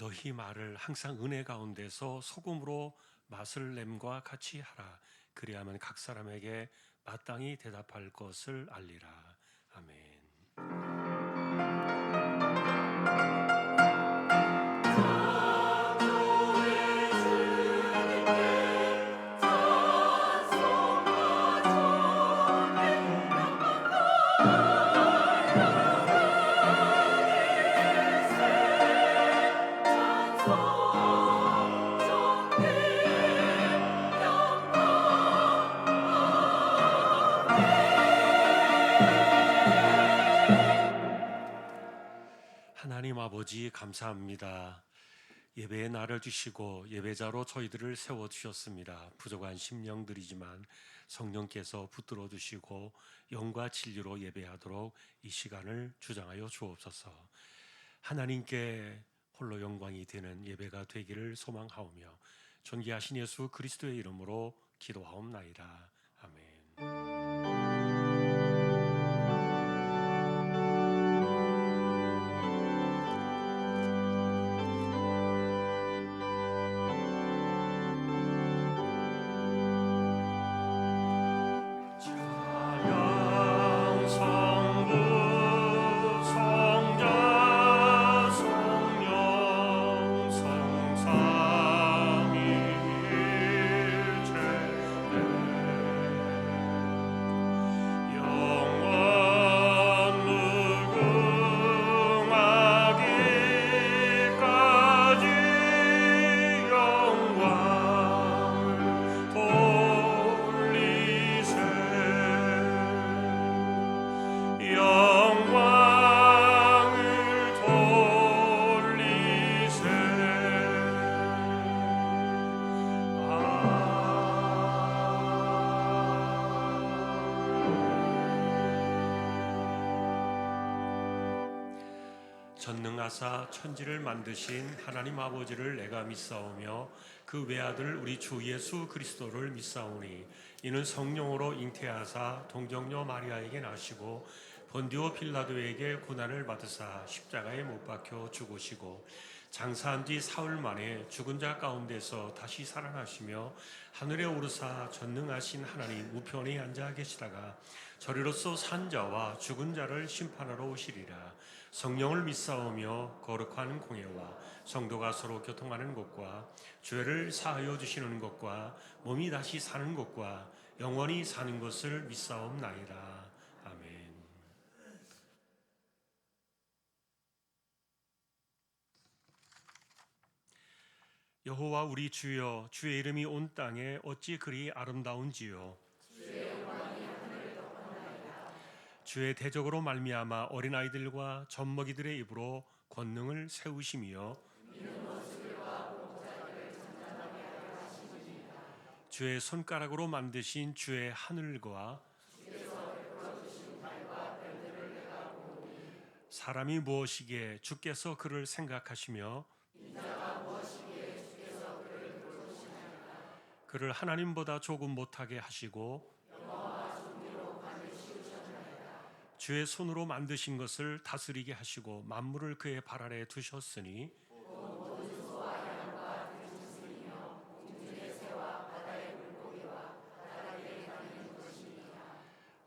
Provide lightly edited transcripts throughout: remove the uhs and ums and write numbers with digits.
너희 말을 항상 은혜 가운데서 소금으로 맛을 냄과 같이 하라. 그리하면 각 사람에게 마땅히 대답할 것을 알리라. 아멘. 하나님 아버지 감사합니다. 예배의 날을 주시고 예배자로 저희들을 세워주셨습니다. 부족한 심령들이지만 성령께서 붙들어 주시고 영과 진리로 예배하도록 이 시간을 주장하여 주옵소서. 하나님께 홀로 영광이 되는 예배가 되기를 소망하오며 존귀하신 예수 그리스도의 이름으로 기도하옵나이다. 아멘. 전능하사 천지를 만드신 하나님 아버지를 내가 믿사오며 그 외아들 우리 주 예수 그리스도를 믿사오니 이는 성령으로 잉태하사 동정녀 마리아에게 나시고 본디오 빌라도에게 고난을 받으사 십자가에 못 박혀 죽으시고 장사한 뒤 사흘 만에 죽은 자 가운데서 다시 살아나시며 하늘에 오르사 전능하신 하나님 우편에 앉아 계시다가 저리로서 산 자와 죽은 자를 심판하러 오시리라. 성령을 믿사오며 거룩한 공예와 성도가 서로 교통하는 것과 죄를 사하여 주시는 것과 몸이 다시 사는 것과 영원히 사는 것을 믿사옵나이다. 아멘. 여호와 우리 주여, 주의 이름이 온 땅에 어찌 그리 아름다운지요. 주의 대적으로 말미암아 어린아이들과 젖먹이들의 입으로 권능을 세우시며 주의 손가락으로 만드신 주의 하늘과 사람이 무엇이기에 주께서 그를 생각하시며 그를 하나님보다 조금 못하게 하시고 주의 손으로 만드신 것을 다스리게 하시고 만물을 그의 발 아래 두셨으니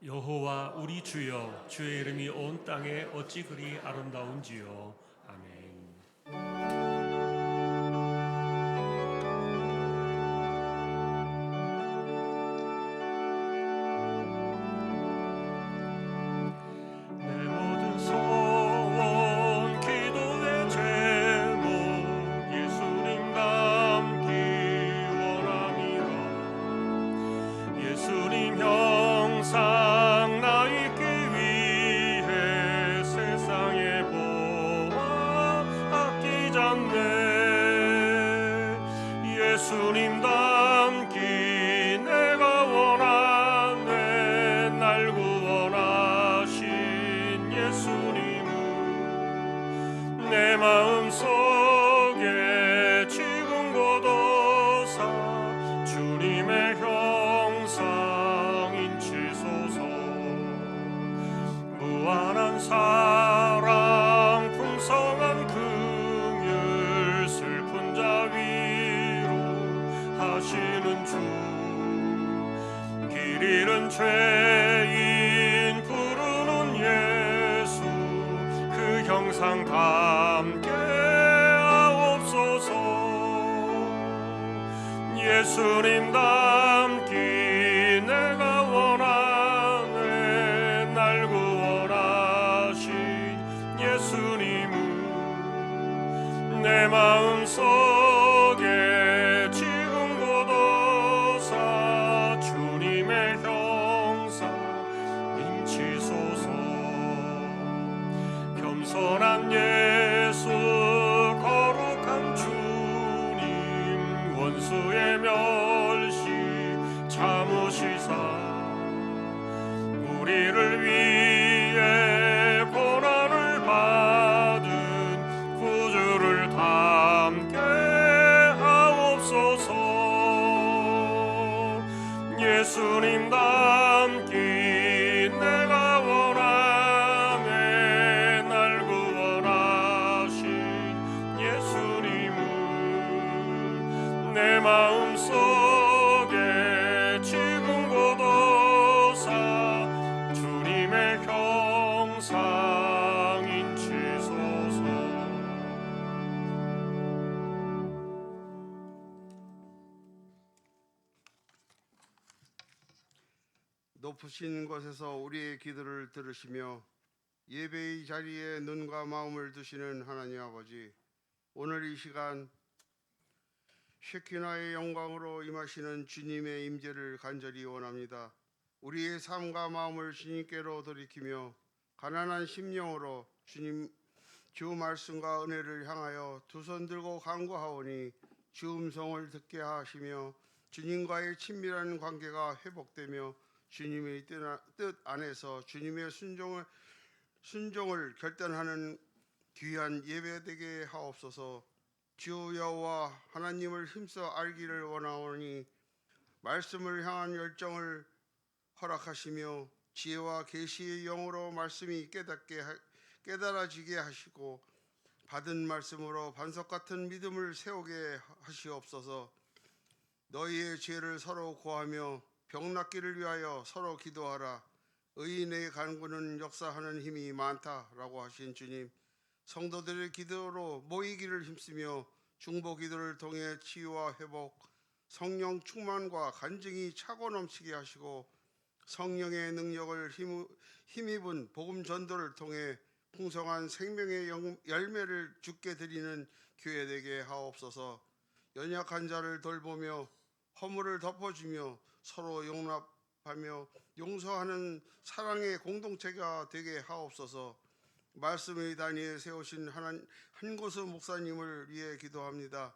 여호와 우리 주여, 주의 이름이 온 땅에 어찌 그리 아름다운지요. 아멘. 예수님 닮기 내가 원하네. 날 구원하신 예수님은 내 마음속에 지금 고도사 주님의 형상 인치소서. 무한한 사랑 풍성한 긍휼 나는 죄인 부르는 예수 그 형상 담게 하옵소서. 예수님 닮기 내가 원하네. 날 구원하신 예수님은 내 마음속에 지금 굳어사 주님의 형상 인치소서. 겸손한 예수 거룩한 주님 원수의 멸시 참으시사 우리를 위해 고난을 받은 구주를 담게 하옵소서. 예수님 닮기 내가 원하네. 날 구원하신 예수님은 내 마음속에 지금 굳어사 주님의 형상 인치소서. 높으신 곳에서 우리의 기도를 들으시며 예배의 자리에 눈과 마음을 두시는 하나님 아버지, 오늘 이 시간 쉐키나의 영광으로 임하시는 주님의 임재를 간절히 원합니다. 우리의 삶과 마음을 주님께로 돌이키며 가난한 심령으로 주님 주 말씀과 은혜를 향하여 두 손 들고 간구하오니 주 음성을 듣게 하시며 주님과의 친밀한 관계가 회복되며 주님의 뜻 안에서 주님의 순종을 결단하는 귀한 예배되게 하옵소서. 주 여호와 하나님을 힘써 알기를 원하오니 말씀을 향한 열정을 허락하시며 지혜와 계시의 영으로 말씀이 깨달아지게 하시고 받은 말씀으로 반석 같은 믿음을 세우게 하시옵소서. 너희의 죄를 서로 고하며 병 낫기를 위하여 서로 기도하라. 의인의 간구는 역사하는 힘이 많다라고 하신 주님, 성도들의 기도로 모이기를 힘쓰며 중보 기도를 통해 치유와 회복, 성령 충만과 간증이 차고 넘치게 하시고 성령의 능력을 힘입은 복음 전도를 통해 풍성한 생명의 열매를 주께 드리는 교회 되게 하옵소서. 연약한 자를 돌보며 허물을 덮어주며 서로 용납하며 용서하는 사랑의 공동체가 되게 하옵소서. 말씀의 단위에 세우신 한구수 목사님을 위해 기도합니다.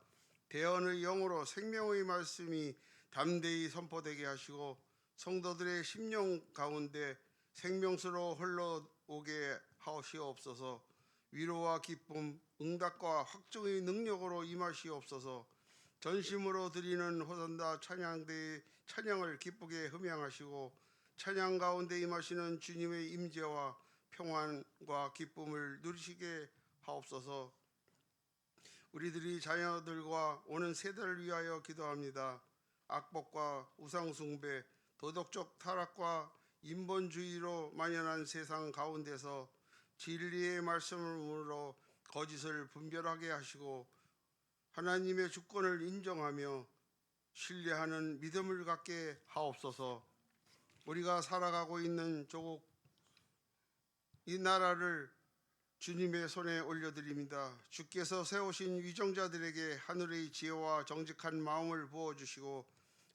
대언의 영으로 생명의 말씀이 담대히 선포되게 하시고 성도들의 심령 가운데 생명수로 흘러오게 하시옵소서. 위로와 기쁨, 응답과 확증의 능력으로 임하시옵소서. 전심으로 드리는 호산나 찬양을 기쁘게 흠양하시고 찬양 가운데 임하시는 주님의 임재와 평안과 기쁨을 누리시게 하옵소서. 우리들이 자녀들과 오는 세대를 위하여 기도합니다. 악법과 우상숭배, 도덕적 타락과 인본주의로 만연한 세상 가운데서 진리의 말씀으로 거짓을 분별하게 하시고 하나님의 주권을 인정하며 신뢰하는 믿음을 갖게 하옵소서. 우리가 살아가고 있는 조국 이 나라를 주님의 손에 올려드립니다. 주께서 세우신 위정자들에게 하늘의 지혜와 정직한 마음을 부어주시고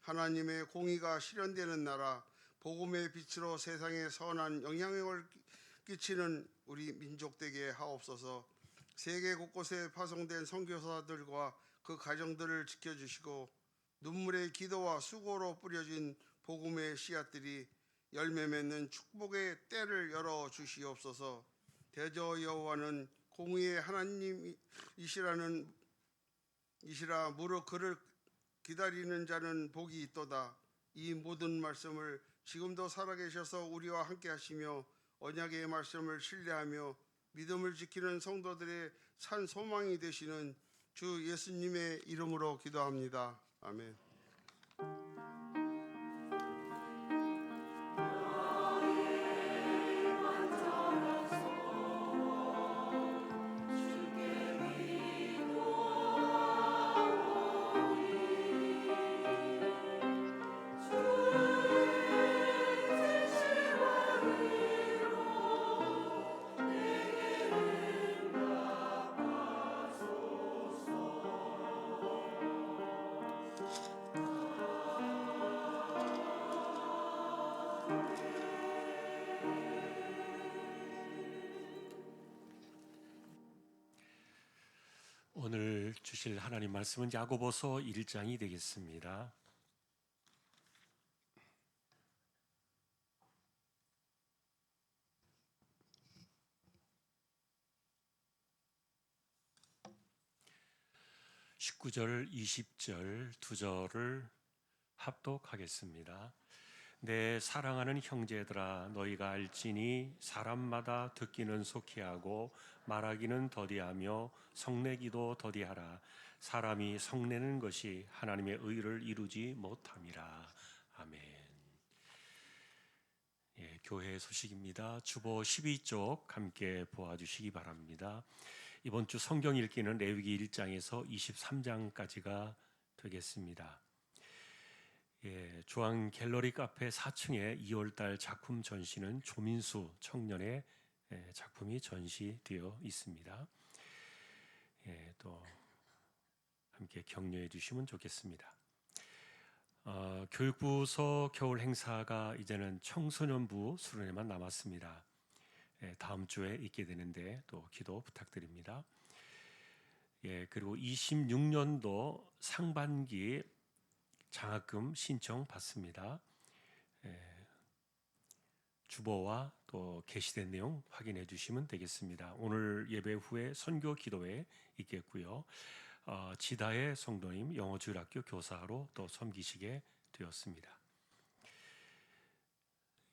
하나님의 공의가 실현되는 나라, 복음의 빛으로 세상에 선한 영향력을 끼치는 우리 민족 되게 하옵소서. 세계 곳곳에 파송된 선교사들과 그 가정들을 지켜주시고 눈물의 기도와 수고로 뿌려진 복음의 씨앗들이 열매 맺는 축복의 때를 열어 주시옵소서. 대저 여호와는 공의의 하나님이시라. 무릇 그를 기다리는 자는 복이 있도다. 이 모든 말씀을 지금도 살아계셔서 우리와 함께 하시며 언약의 말씀을 신뢰하며 믿음을 지키는 성도들의 산 소망이 되시는 주 예수님의 이름으로 기도합니다. 아멘. 보실 하나님 말씀은 야고보서 1장이 되겠습니다. (19절) (20절) 두 절을 합독하겠습니다. 내 사랑하는 형제들아, 너희가 알지니 사람마다 듣기는 속히 하고 말하기는 더디하며 성내기도 더디하라. 사람이 성내는 것이 하나님의 의를 이루지 못함이라. 아멘. 예, 교회 소식입니다. 주보 12쪽 함께 보아주시기 바랍니다. 이번 주 성경 읽기는 레위기 1장에서 23장까지가 되겠습니다. 예, 중앙 갤러리 카페 4층에 2월달 작품 전시는 조민수 청년의 작품이 전시되어 있습니다. 예, 또 함께 격려해 주시면 좋겠습니다. 교육부서 겨울 행사가 이제는 청소년부 수련회만 남았습니다. 예, 다음 주에 있게 되는데 또 기도 부탁드립니다. 예, 그리고 26년도 상반기 장학금 신청 받습니다. 주보와 또 게시된 내용 확인해 주시면 되겠습니다. 오늘 예배 후에 선교 기도회 있겠고요. 지다의 성도님 영어주일학교 교사로 또 섬기시게 되었습니다.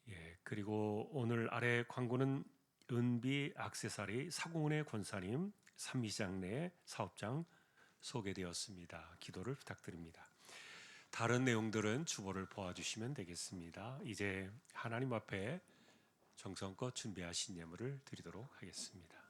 예, 그리고 오늘 아래 광고는 은비 액세서리 사공원의 권사님 삼미장 내 사업장 소개되었습니다. 기도를 부탁드립니다. 다른 내용들은 주보를 보아주시면 되겠습니다. 이제 하나님 앞에 정성껏 준비하신 예물을 드리도록 하겠습니다.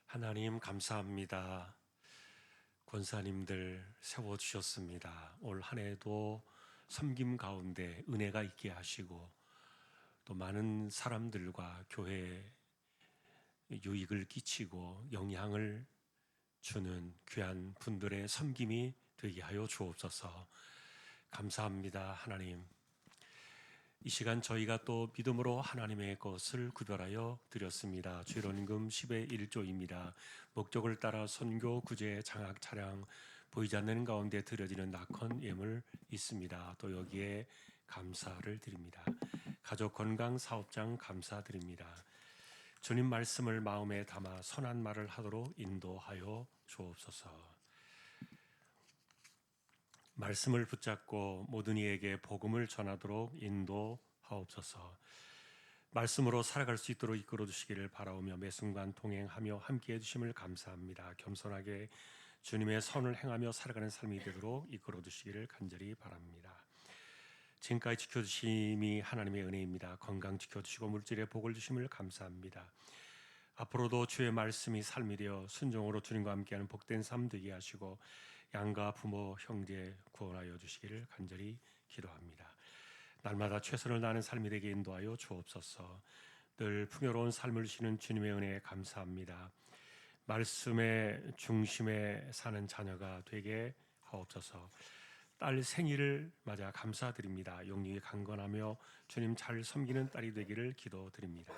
하나님 감사합니다. 권사님들 세워주셨습니다. 올 한 해도 섬김 가운데 은혜가 있게 하시고 또 많은 사람들과 교회에 유익을 끼치고 영향을 주는 귀한 분들의 섬김이 되게 하여 주옵소서. 감사합니다. 하나님, 이 시간 저희가 또 믿음으로 하나님의 것을 구별하여 드렸습니다. 주일원금 10의 1조입니다. 목적을 따라 선교, 구제, 장학, 차량 보이지 않는 가운데 드려지는 낙헌 예물 있습니다. 또 여기에 감사를 드립니다. 가족 건강 사업장 감사드립니다. 주님 말씀을 마음에 담아 선한 말을 하도록 인도하여 주옵소서. 말씀을 붙잡고 모든 이에게 복음을 전하도록 인도하옵소서. 말씀으로 살아갈 수 있도록 이끌어 주시기를 바라오며 매 순간 동행하며 함께해 주심을 감사합니다. 겸손하게 주님의 선을 행하며 살아가는 삶이 되도록 이끌어 주시기를 간절히 바랍니다. 지금까지 지켜주심이 하나님의 은혜입니다. 건강 지켜주시고 물질의 복을 주심을 감사합니다. 앞으로도 주의 말씀이 삶이 되어 순종으로 주님과 함께하는 복된 삶 되게 하시고 양가 부모 형제 구원하여 주시기를 간절히 기도합니다. 날마다 최선을 다하는 삶이 되게 인도하여 주옵소서. 늘 풍요로운 삶을 주시는 주님의 은혜에 감사합니다. 말씀의 중심에 사는 자녀가 되게 하옵소서. 딸 생일을 맞아 감사드립니다. 영육이 강건하며 주님 잘 섬기는 딸이 되기를 기도드립니다.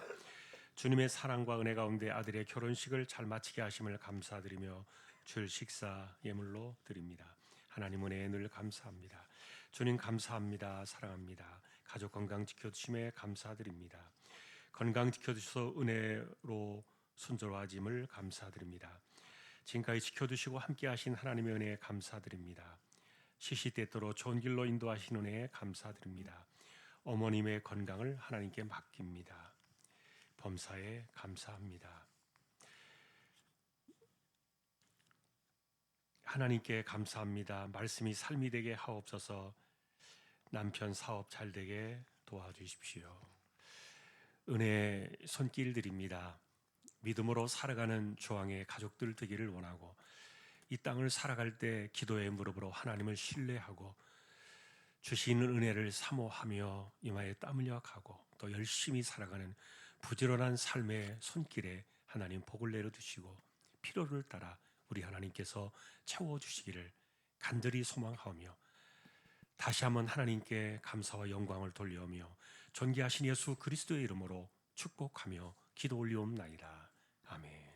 주님의 사랑과 은혜 가운데 아들의 결혼식을 잘 마치게 하심을 감사드리며 주일 식사 예물로 드립니다. 하나님 은혜에 늘 감사합니다. 주님 감사합니다. 사랑합니다. 가족 건강 지켜주심에 감사드립니다. 건강 지켜주셔서 은혜로 순조로워짐을 감사드립니다. 지금까지 지켜주시고 함께하신 하나님의 은혜에 감사드립니다. 시시때때로 좋은 길로 인도하신 은혜에 감사드립니다. 어머님의 건강을 하나님께 맡깁니다. 범사에 감사합니다. 하나님께 감사합니다. 말씀이 삶이 되게 하옵소서. 남편 사업 잘 되게 도와주십시오. 은혜 손길 드립니다. 믿음으로 살아가는 조항의 가족들 되기를 원하고 이 땅을 살아갈 때 기도의 무릎으로 하나님을 신뢰하고 주시는 은혜를 사모하며 이마에 땀 흘려 가고 또 열심히 살아가는 부지런한 삶의 손길에 하나님 복을 내려주시고 필요를 따라 우리 하나님께서 채워주시기를 간절히 소망하며 다시 한번 하나님께 감사와 영광을 돌려오며 존귀하신 예수 그리스도의 이름으로 축복하며 기도 올리옵나이다. 아멘.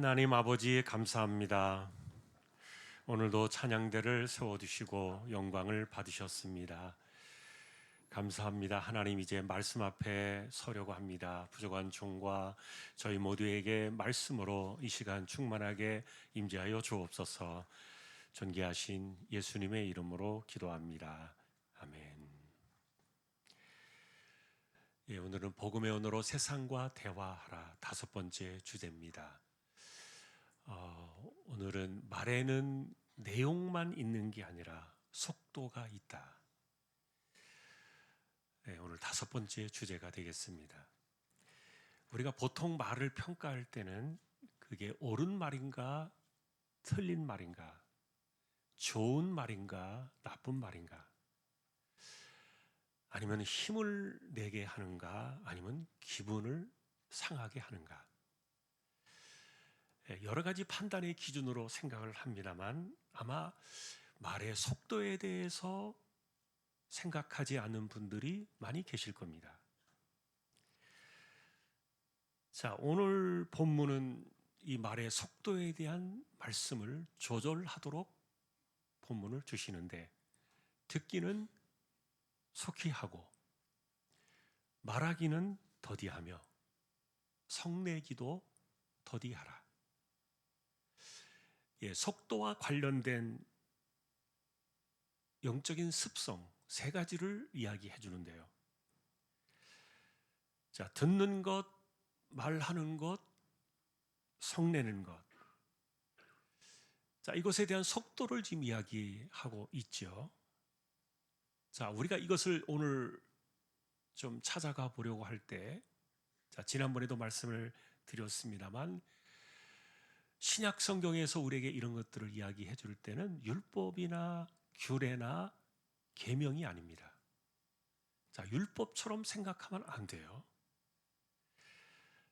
하나님 아버지 감사합니다. 오늘도 찬양대를 세워주시고 영광을 받으셨습니다. 감사합니다. 하나님, 이제 말씀 앞에 서려고 합니다. 부족한 종과 저희 모두에게 말씀으로 이 시간 충만하게 임재하여 주옵소서. 존귀하신 예수님의 이름으로 기도합니다. 아멘. 예, 오늘은 복음의 언어로 세상과 대화하라, 5번째 주제입니다. 오늘은 말에는 내용만 있는 게 아니라 속도가 있다. 네, 오늘 5번째 주제가 되겠습니다. 우리가 보통 말을 평가할 때는 그게 옳은 말인가, 틀린 말인가, 좋은 말인가, 나쁜 말인가, 아니면 힘을 내게 하는가, 아니면 기분을 상하게 하는가, 여러 가지 판단의 기준으로 생각을 합니다만 아마 말의 속도에 대해서 생각하지 않는 분들이 많이 계실 겁니다. 자, 오늘 본문은 이 말의 속도에 대한 말씀을 조절하도록 본문을 주시는데, 듣기는 속히 하고 말하기는 더디하며 성내기도 더디하라. 예, 속도와 관련된 영적인 습성 3가지를 이야기해 주는데요. 자, 듣는 것, 말하는 것, 성내는 것. 자, 이것에 대한 속도를 지금 이야기하고 있죠. 자, 우리가 이것을 오늘 좀 찾아가 보려고 할 때, 자, 지난번에도 말씀을 드렸습니다만, 신약 성경에서 우리에게 이런 것들을 이야기해 줄 때는 율법이나 규례나 계명이 아닙니다. 자, 율법처럼 생각하면 안 돼요.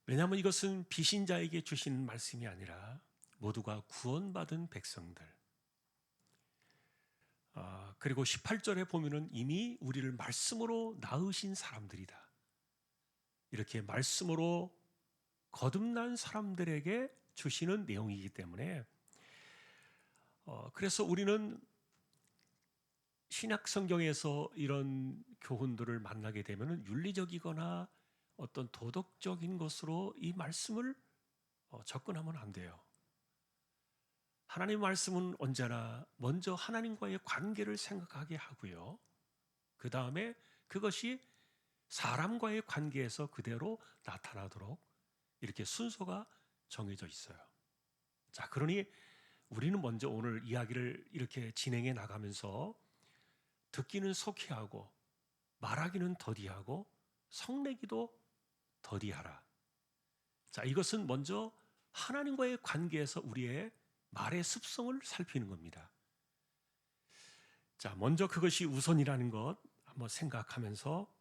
왜냐하면 이것은 비신자에게 주시는 말씀이 아니라 모두가 구원받은 백성들, 그리고 18절에 보면은 이미 우리를 말씀으로 낳으신 사람들이다, 이렇게 말씀으로 거듭난 사람들에게 주시는 내용이기 때문에, 그래서 우리는 신약 성경에서 이런 교훈들을 만나게 되면 윤리적이거나 어떤 도덕적인 것으로 이 말씀을 접근하면 안 돼요. 하나님 말씀은 언제나 먼저 하나님과의 관계를 생각하게 하고요, 그 다음에 그것이 사람과의 관계에서 그대로 나타나도록 이렇게 순서가 정해져 있어요. 자, 그러니 우리는 먼저 오늘 이야기를 이렇게 진행해 나가면서 듣기는 속히 하고 말하기는 더디하고 성내기도 더디하라. 자, 이것은 먼저 하나님과의 관계에서 우리의 말의 습성을 살피는 겁니다. 자, 먼저 그것이 우선이라는 것 한번 생각하면서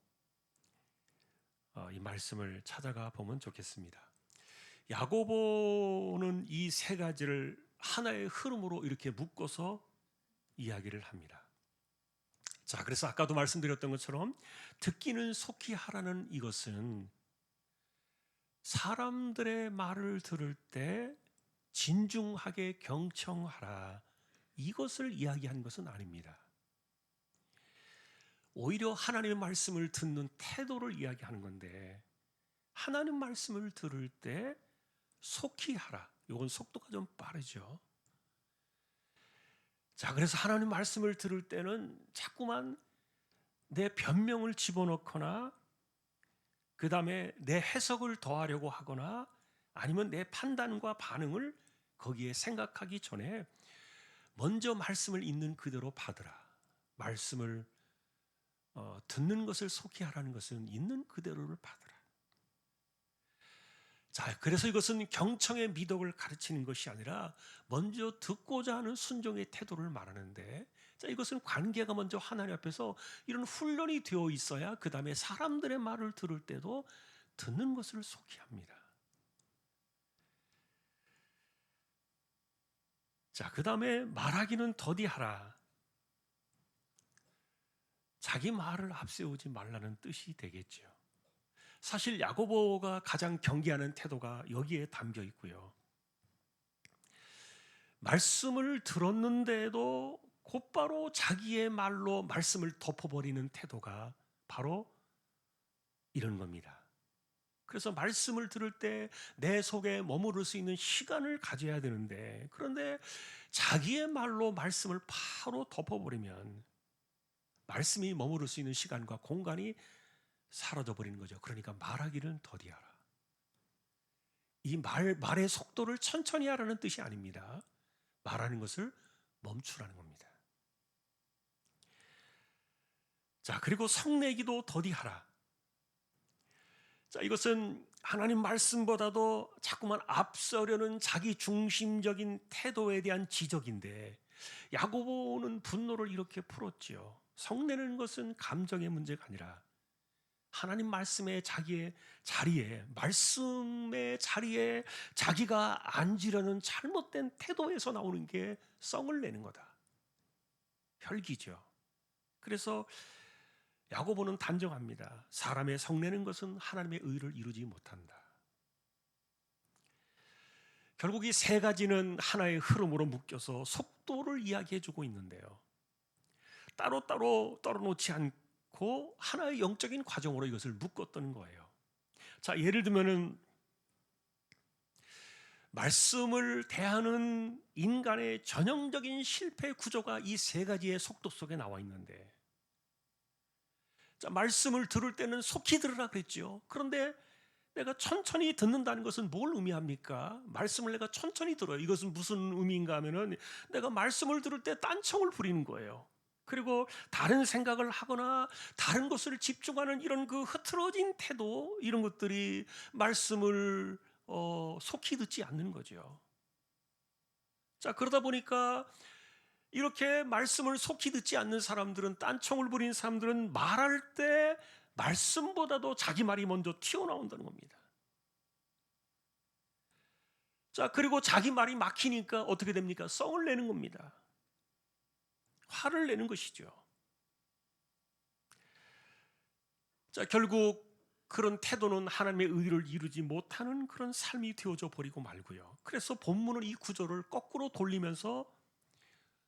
이 말씀을 찾아가 보면 좋겠습니다. 야고보는 이 3가지를 하나의 흐름으로 이렇게 묶어서 이야기를 합니다. 자, 그래서 아까도 말씀드렸던 것처럼 듣기는 속히 하라는 이것은 사람들의 말을 들을 때 진중하게 경청하라, 이것을 이야기하는 것은 아닙니다. 오히려 하나님의 말씀을 듣는 태도를 이야기하는 건데, 하나님 말씀을 들을 때 속히 하라, 이건 속도가 좀 빠르죠. 자, 그래서 하나님 말씀을 들을 때는 자꾸만 내 변명을 집어넣거나 그 다음에 내 해석을 더하려고 하거나 아니면 내 판단과 반응을 거기에 생각하기 전에 먼저 말씀을 있는 그대로 받으라. 말씀을 듣는 것을 속히 하라는 것은 있는 그대로를 받으라. 자, 그래서 이것은 경청의 미덕을 가르치는 것이 아니라 먼저 듣고자 하는 순종의 태도를 말하는데, 자, 이것은 관계가 먼저 하나님 앞에서 이런 훈련이 되어 있어야 그 다음에 사람들의 말을 들을 때도 듣는 것을 속히 합니다. 자, 그 다음에 말하기는 더디하라. 자기 말을 앞세우지 말라는 뜻이 되겠죠. 사실 야고보가 가장 경계하는 태도가 여기에 담겨 있고요. 말씀을 들었는데도 곧바로 자기의 말로 말씀을 덮어버리는 태도가 바로 이런 겁니다. 그래서 말씀을 들을 때 내 속에 머무를 수 있는 시간을 가져야 되는데, 그런데 자기의 말로 말씀을 바로 덮어버리면 말씀이 머무를 수 있는 시간과 공간이 사라져 버리는 거죠. 그러니까 말하기를 더디하라. 이 말의 속도를 천천히 하라는 뜻이 아닙니다. 말하는 것을 멈추라는 겁니다. 자, 그리고 성내기도 더디하라. 자, 이것은 하나님 말씀보다도 자꾸만 앞서려는 자기 중심적인 태도에 대한 지적인데, 야고보는 분노를 이렇게 풀었지요. 성내는 것은 감정의 문제가 아니라 하나님 말씀의 자기의 자리에, 말씀의 자리에 자기가 앉으려는 잘못된 태도에서 나오는 게 성을 내는 거다. 혈기죠. 그래서 야고보는 단정합니다. 사람의 성내는 것은 하나님의 의를 이루지 못한다. 결국 이 세 가지는 하나의 흐름으로 묶여서 속도를 이야기해주고 있는데요. 따로따로 떨어놓지 않고 하나의 영적인 과정으로 이것을 묶었던 거예요. 자, 예를 들면은 말씀을 대하는 인간의 전형적인 실패 구조가 이 세 가지의 속도 속에 나와 있는데, 자, 말씀을 들을 때는 속히 들으라 그랬죠. 그런데 내가 천천히 듣는다는 것은 뭘 의미합니까? 말씀을 내가 천천히 들어요. 이것은 무슨 의미인가 하면은 내가 말씀을 들을 때 딴청을 부리는 거예요. 그리고 다른 생각을 하거나 다른 것을 집중하는 이런 그 흐트러진 태도, 이런 것들이 말씀을 속히 듣지 않는 거죠. 자, 그러다 보니까 이렇게 말씀을 속히 듣지 않는 사람들은, 딴청을 부리는 사람들은 말할 때 말씀보다도 자기 말이 먼저 튀어나온다는 겁니다. 자, 그리고 자기 말이 막히니까 어떻게 됩니까? 성을 내는 겁니다. 화를 내는 것이죠. 자, 결국 그런 태도는 하나님의 의를 이루지 못하는 그런 삶이 되어져 버리고 말고요. 그래서 본문은 이 구조를 거꾸로 돌리면서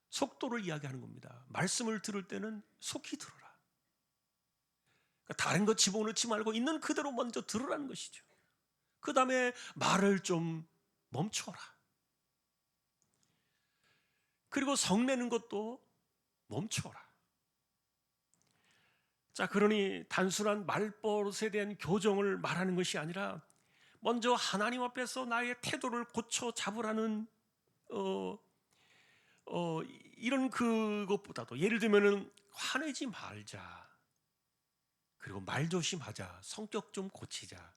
속도를 이야기하는 겁니다. 말씀을 들을 때는 속히 들어라. 그러니까 다른 거 집어넣지 말고 있는 그대로 먼저 들으라는 것이죠. 그 다음에 말을 좀 멈춰라. 그리고 성내는 것도 멈춰라. 자, 그러니 단순한 말버릇에 대한 교정을 말하는 것이 아니라 먼저 하나님 앞에서 나의 태도를 고쳐 잡으라는 이런 그것보다도, 예를 들면은 화내지 말자, 그리고 말 조심하자, 성격 좀 고치자,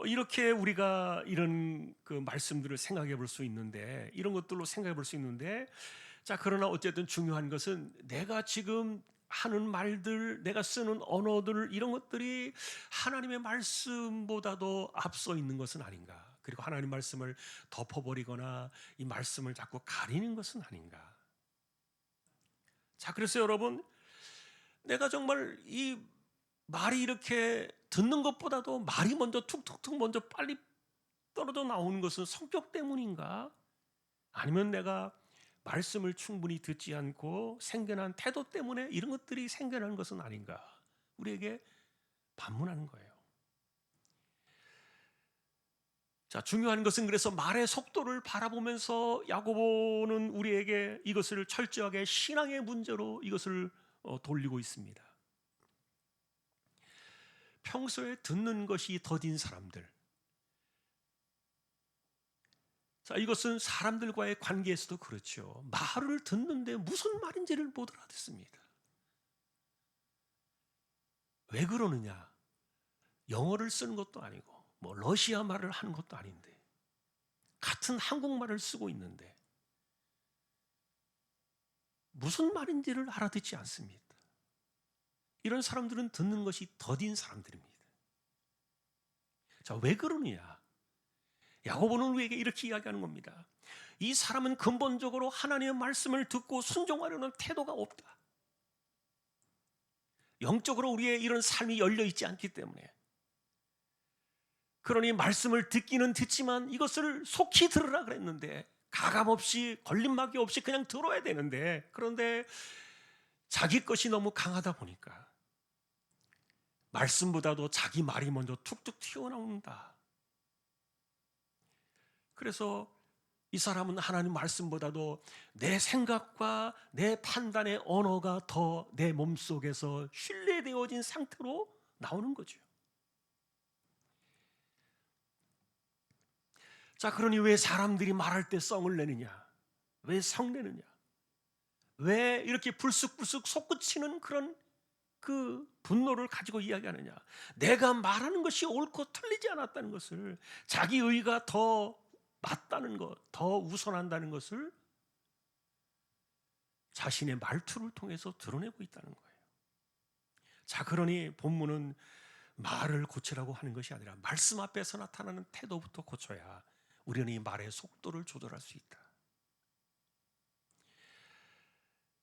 이렇게 우리가 이런 그 말씀들을 생각해 볼 수 있는데, 이런 것들로 생각해 볼 수 있는데, 자, 그러나 어쨌든 중요한 것은 내가 지금 하는 말들, 내가 쓰는 언어들, 이런 것들이 하나님의 말씀보다도 앞서 있는 것은 아닌가, 그리고 하나님 말씀을 덮어버리거나 이 말씀을 자꾸 가리는 것은 아닌가. 자, 그래서 여러분, 내가 정말 이 말이 이렇게 듣는 것보다도 말이 먼저 툭툭툭 먼저 빨리 떨어져 나오는 것은 성격 때문인가? 아니면 내가 말씀을 충분히 듣지 않고 생겨난 태도 때문에 이런 것들이 생겨난 것은 아닌가? 우리에게 반문하는 거예요. 자, 중요한 것은 그래서 말의 속도를 바라보면서 야고보는 우리에게 이것을 철저하게 신앙의 문제로 이것을 돌리고 있습니다. 평소에 듣는 것이 더딘 사람들. 자, 이것은 사람들과의 관계에서도 그렇죠. 말을 듣는데 무슨 말인지를 못 알아듣습니다. 왜 그러느냐? 영어를 쓰는 것도 아니고 뭐 러시아 말을 하는 것도 아닌데, 같은 한국말을 쓰고 있는데 무슨 말인지를 알아듣지 않습니다. 이런 사람들은 듣는 것이 더딘 사람들입니다. 자, 왜 그러느냐? 야고보는 우리에게 이렇게 이야기하는 겁니다. 이 사람은 근본적으로 하나님의 말씀을 듣고 순종하려는 태도가 없다. 영적으로 우리의 이런 삶이 열려 있지 않기 때문에, 그러니 말씀을 듣기는 듣지만 이것을 속히 들으라 그랬는데 가감 없이 걸림막이 없이 그냥 들어야 되는데, 그런데 자기 것이 너무 강하다 보니까 말씀보다도 자기 말이 먼저 툭툭 튀어나온다. 그래서 이 사람은 하나님 말씀보다도 내 생각과 내 판단의 언어가 더 내 몸속에서 신뢰되어진 상태로 나오는 거죠. 자, 그러니 왜 사람들이 말할 때 썽을 내느냐? 왜 성내느냐? 왜 이렇게 불쑥불쑥 솟구치는 그런 그 분노를 가지고 이야기하느냐? 내가 말하는 것이 옳고 틀리지 않았다는 것을, 자기 의가 더 맞다는 것, 더 우선한다는 것을 자신의 말투를 통해서 드러내고 있다는 거예요. 자, 그러니 본문은 말을 고치라고 하는 것이 아니라 말씀 앞에서 나타나는 태도부터 고쳐야 우리는 이 말의 속도를 조절할 수 있다.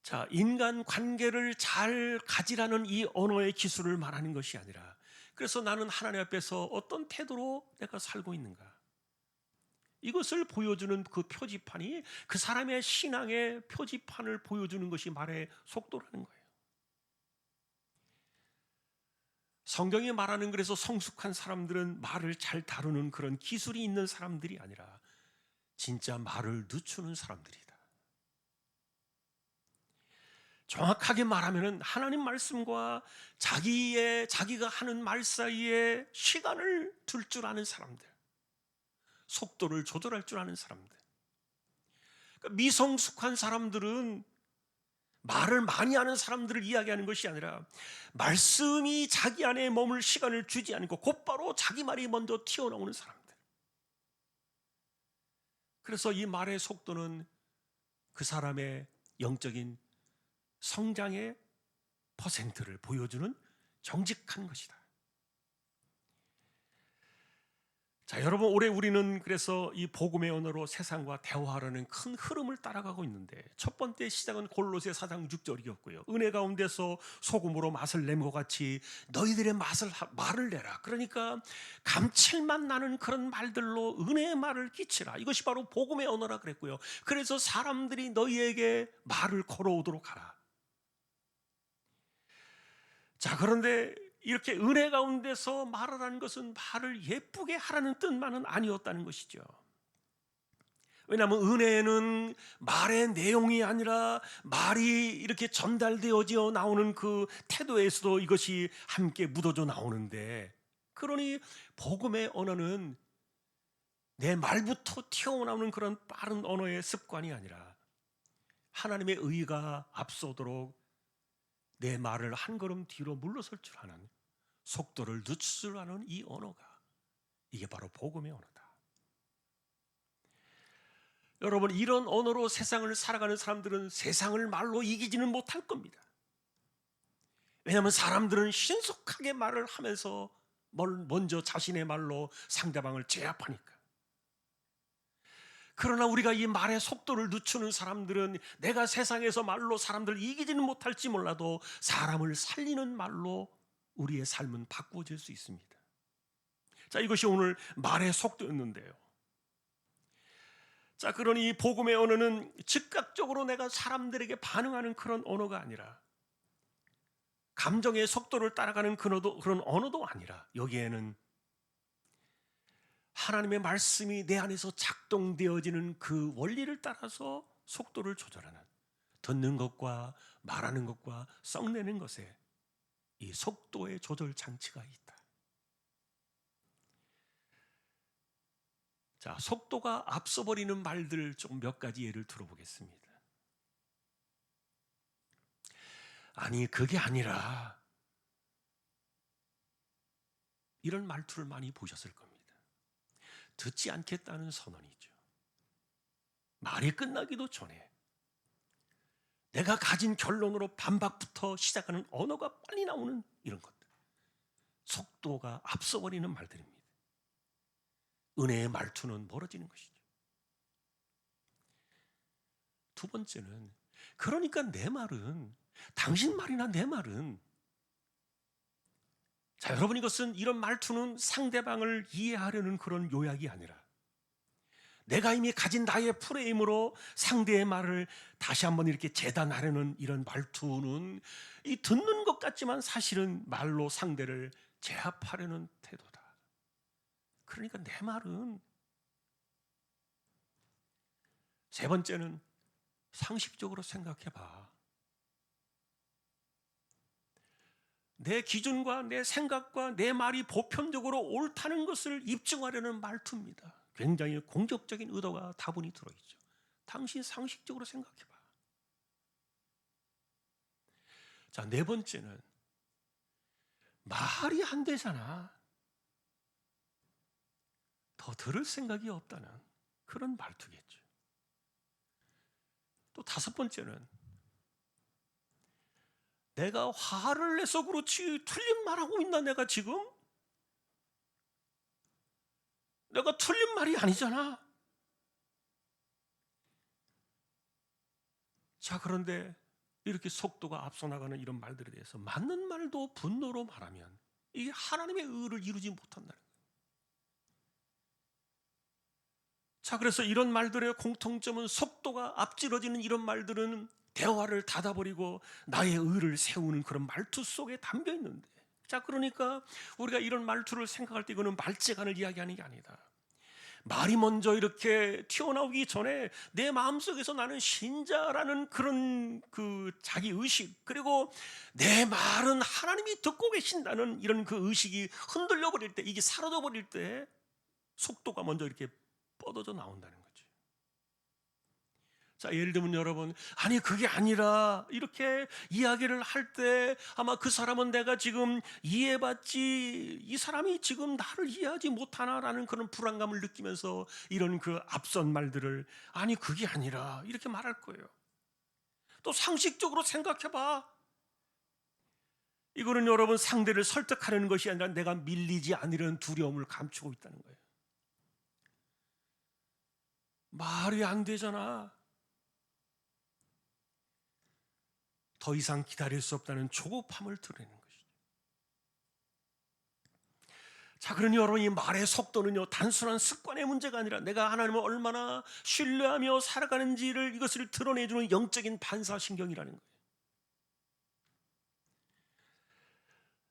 자, 인간 관계를 잘 가지라는 이 언어의 기술을 말하는 것이 아니라, 그래서 나는 하나님 앞에서 어떤 태도로 내가 살고 있는가, 이것을 보여주는 그 표지판이, 그 사람의 신앙의 표지판을 보여주는 것이 말의 속도라는 거예요. 성경이 말하는, 그래서 성숙한 사람들은 말을 잘 다루는 그런 기술이 있는 사람들이 아니라 진짜 말을 늦추는 사람들이다. 정확하게 말하면 하나님 말씀과 자기가 하는 말 사이에 시간을 둘 줄 아는 사람들, 속도를 조절할 줄 아는 사람들. 그러니까 미성숙한 사람들은 말을 많이 하는 사람들을 이야기하는 것이 아니라 말씀이 자기 안에 머물 시간을 주지 않고 곧바로 자기 말이 먼저 튀어나오는 사람들. 그래서 이 말의 속도는 그 사람의 영적인 성장의 퍼센트를 보여주는 정직한 것이다. 자, 여러분, 올해 우리는 그래서 이 복음의 언어로 세상과 대화하려는 큰 흐름을 따라가고 있는데, 첫 번째 시작은 골로새 4장 6절이었고요. 은혜 가운데서 소금으로 맛을 낸 것 같이 너희들의 말을 내라. 그러니까 감칠맛 나는 그런 말들로 은혜의 말을 끼치라. 이것이 바로 복음의 언어라 그랬고요. 그래서 사람들이 너희에게 말을 걸어오도록 하라. 자, 그런데 이렇게 은혜 가운데서 말하라는 것은 말을 예쁘게 하라는 뜻만은 아니었다는 것이죠. 왜냐하면 은혜는 말의 내용이 아니라 말이 이렇게 전달되어져 나오는 그 태도에서도 이것이 함께 묻어져 나오는데, 그러니 복음의 언어는 내 말부터 튀어나오는 그런 빠른 언어의 습관이 아니라 하나님의 의가 앞서도록 내 말을 한 걸음 뒤로 물러설 줄 아는, 속도를 늦출 줄 아는 이 언어가, 이게 바로 복음의 언어다. 여러분, 이런 언어로 세상을 살아가는 사람들은 세상을 말로 이기지는 못할 겁니다. 왜냐하면 사람들은 신속하게 말을 하면서 먼저 자신의 말로 상대방을 제압하니까. 그러나 우리가 이 말의 속도를 늦추는 사람들은 내가 세상에서 말로 사람들을 이기지는 못할지 몰라도 사람을 살리는 말로 우리의 삶은 바꾸어질 수 있습니다. 자, 이것이 오늘 말의 속도였는데요. 자, 그러니 이 복음의 언어는 즉각적으로 내가 사람들에게 반응하는 그런 언어가 아니라, 감정의 속도를 따라가는 그런 언어도 아니라, 여기에는 하나님의 말씀이 내 안에서 작동되어지는 그 원리를 따라서 속도를 조절하는, 듣는 것과 말하는 것과 썩내는 것에 이 속도의 조절 장치가 있다. 자, 속도가 앞서버리는 말들 좀 몇 가지 예를 들어보겠습니다. 아니, 그게 아니라, 이런 말투를 많이 보셨을 겁니다. 듣지 않겠다는 선언이죠. 말이 끝나기도 전에 내가 가진 결론으로 반박부터 시작하는 언어가 빨리 나오는 이런 것들, 속도가 앞서버리는 말들입니다. 은혜의 말투는 멀어지는 것이죠. 두 번째는, 그러니까 내 말은, 당신 말이나 내 말은, 자, 여러분, 이런 말투는 상대방을 이해하려는 그런 요약이 아니라 내가 이미 가진 나의 프레임으로 상대의 말을 다시 한번 이렇게 재단하려는 이런 말투는 이 듣는 것 같지만 사실은 말로 상대를 제압하려는 태도다. 그러니까 내 말은, 세 번째는 상식적으로 생각해봐. 내 기준과 내 생각과 내 말이 보편적으로 옳다는 것을 입증하려는 말투입니다. 굉장히 공격적인 의도가 다분히 들어있죠. 당신 상식적으로 생각해봐. 자, 네 번째는 말이 안 되잖아. 더 들을 생각이 없다는 그런 말투겠죠. 또 다섯 번째는 내가 화를 내서 그렇지 틀린 말하고 있나 내가 지금? 내가 틀린 말이 아니잖아. 자, 그런데 이렇게 속도가 앞서 나가는 이런 말들에 대해서 맞는 말도 분노로 말하면 이게 하나님의 의를 이루지 못한다는 거예요. 자, 그래서 이런 말들의 공통점은 속도가 앞질러지는 이런 말들은 대화를 닫아버리고 나의 의를 세우는 그런 말투 속에 담겨 있는데, 자, 그러니까 우리가 이런 말투를 생각할 때 이거는 말재간을 이야기하는 게 아니다. 말이 먼저 이렇게 튀어나오기 전에 내 마음속에서 나는 신자라는 그런 그 자기 의식, 그리고 내 말은 하나님이 듣고 계신다는 이런 그 의식이 흔들려 버릴 때, 이게 사라져 버릴 때 속도가 먼저 이렇게 뻗어져 나온다는 거죠. 자, 예를 들면 여러분, 아니 그게 아니라 이렇게 이야기를 할 때 아마 그 사람은 내가 지금 이해받지, 이 사람이 지금 나를 이해하지 못하나라는 그런 불안감을 느끼면서 이런 그 앞선 말들을 아니 그게 아니라 이렇게 말할 거예요. 또 상식적으로 생각해봐. 이거는 여러분 상대를 설득하려는 것이 아니라 내가 밀리지 않으려는 두려움을 감추고 있다는 거예요. 말이 안 되잖아. 더 이상 기다릴 수 없다는 조급함을 드러내는 것이죠. 자, 그러니 여러분, 이 말의 속도는요 단순한 습관의 문제가 아니라 내가 하나님을 얼마나 신뢰하며 살아가는지를 이것을 드러내주는 영적인 반사신경이라는 거예요.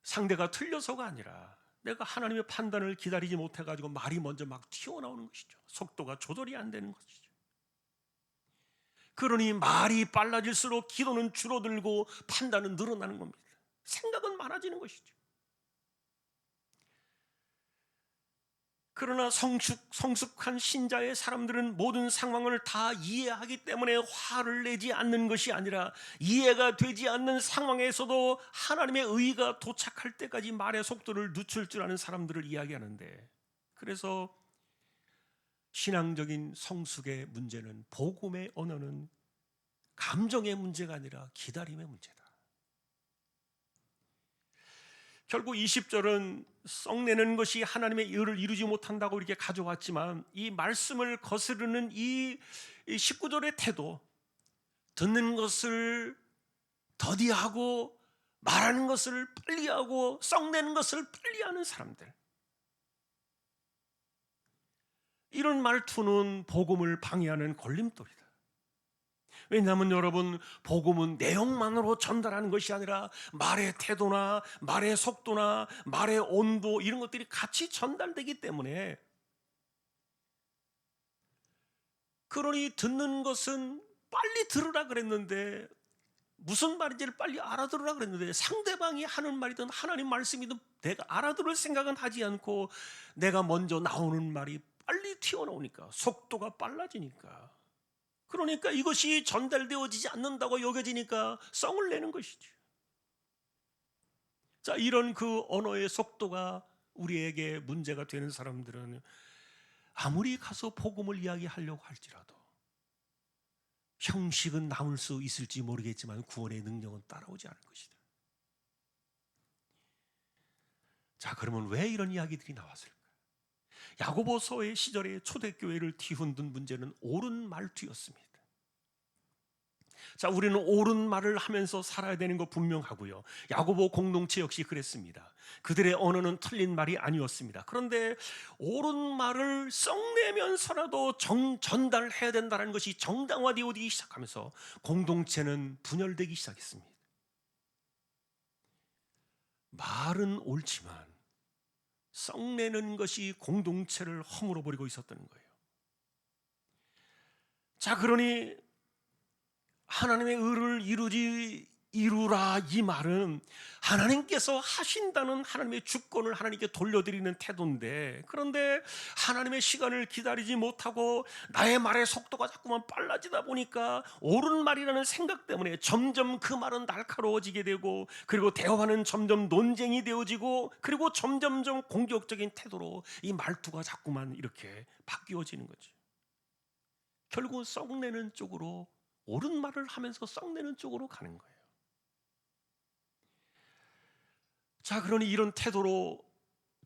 상대가 틀려서가 아니라 내가 하나님의 판단을 기다리지 못해가지고 말이 먼저 막 튀어나오는 것이죠. 속도가 조절이 안 되는 것이죠. 그러니 말이 빨라질수록 기도는 줄어들고 판단은 늘어나는 겁니다. 생각은 많아지는 것이죠. 그러나 성숙한 신자의 사람들은 모든 상황을 다 이해하기 때문에 화를 내지 않는 것이 아니라 이해가 되지 않는 상황에서도 하나님의 의가 도착할 때까지 말의 속도를 늦출 줄 아는 사람들을 이야기하는데, 그래서 신앙적인 성숙의 문제는, 복음의 언어는 감정의 문제가 아니라 기다림의 문제다. 결국 20절은 썩내는 것이 하나님의 의를 이루지 못한다고 이렇게 가져왔지만, 이 말씀을 거스르는 이 19절의 태도, 듣는 것을 더디하고 말하는 것을 빨리하고 썩내는 것을 빨리하는 사람들, 이런 말투는 복음을 방해하는 걸림돌이다. 왜냐하면 여러분, 복음은 내용만으로 전달하는 것이 아니라 말의 태도나 말의 속도나 말의 온도, 이런 것들이 같이 전달되기 때문에, 그러니 듣는 것은 빨리 들으라 그랬는데, 무슨 말인지를 빨리 알아들으라 그랬는데, 상대방이 하는 말이든 하나님 말씀이든 내가 알아들을 생각은 하지 않고 내가 먼저 나오는 말이 빨리 튀어나오니까, 속도가 빨라지니까, 그러니까 이것이 전달되어지지 않는다고 여겨지니까 썽을 내는 것이죠. 자, 이런 그 언어의 속도가 우리에게 문제가 되는 사람들은 아무리 가서 복음을 이야기하려고 할지라도 형식은 나올 수 있을지 모르겠지만 구원의 능력은 따라오지 않을 것이다. 자, 그러면 왜 이런 이야기들이 나왔을까? 야고보서의 시절에 초대교회를 뒤흔든 문제는 옳은 말투였습니다. 자, 우리는 옳은 말을 하면서 살아야 되는 거 분명하고요. 야고보 공동체 역시 그랬습니다. 그들의 언어는 틀린 말이 아니었습니다. 그런데 옳은 말을 썩내면서라도 전달해야 된다는 것이 정당화되어지기 시작하면서 공동체는 분열되기 시작했습니다. 말은 옳지만 썩내는 것이 공동체를 허물어 버리고 있었던 거예요. 자, 그러니 하나님의 의를 이루라, 이 말은 하나님께서 하신다는 하나님의 주권을 하나님께 돌려드리는 태도인데, 그런데 하나님의 시간을 기다리지 못하고 나의 말의 속도가 자꾸만 빨라지다 보니까 옳은 말이라는 생각 때문에 점점 그 말은 날카로워지게 되고, 그리고 대화는 점점 논쟁이 되어지고, 그리고 점점점 공격적인 태도로 이 말투가 자꾸만 이렇게 바뀌어지는 거죠. 결국은 썩내는 쪽으로, 옳은 말을 하면서 썩내는 쪽으로 가는 거예요. 자, 그러니 이런 태도로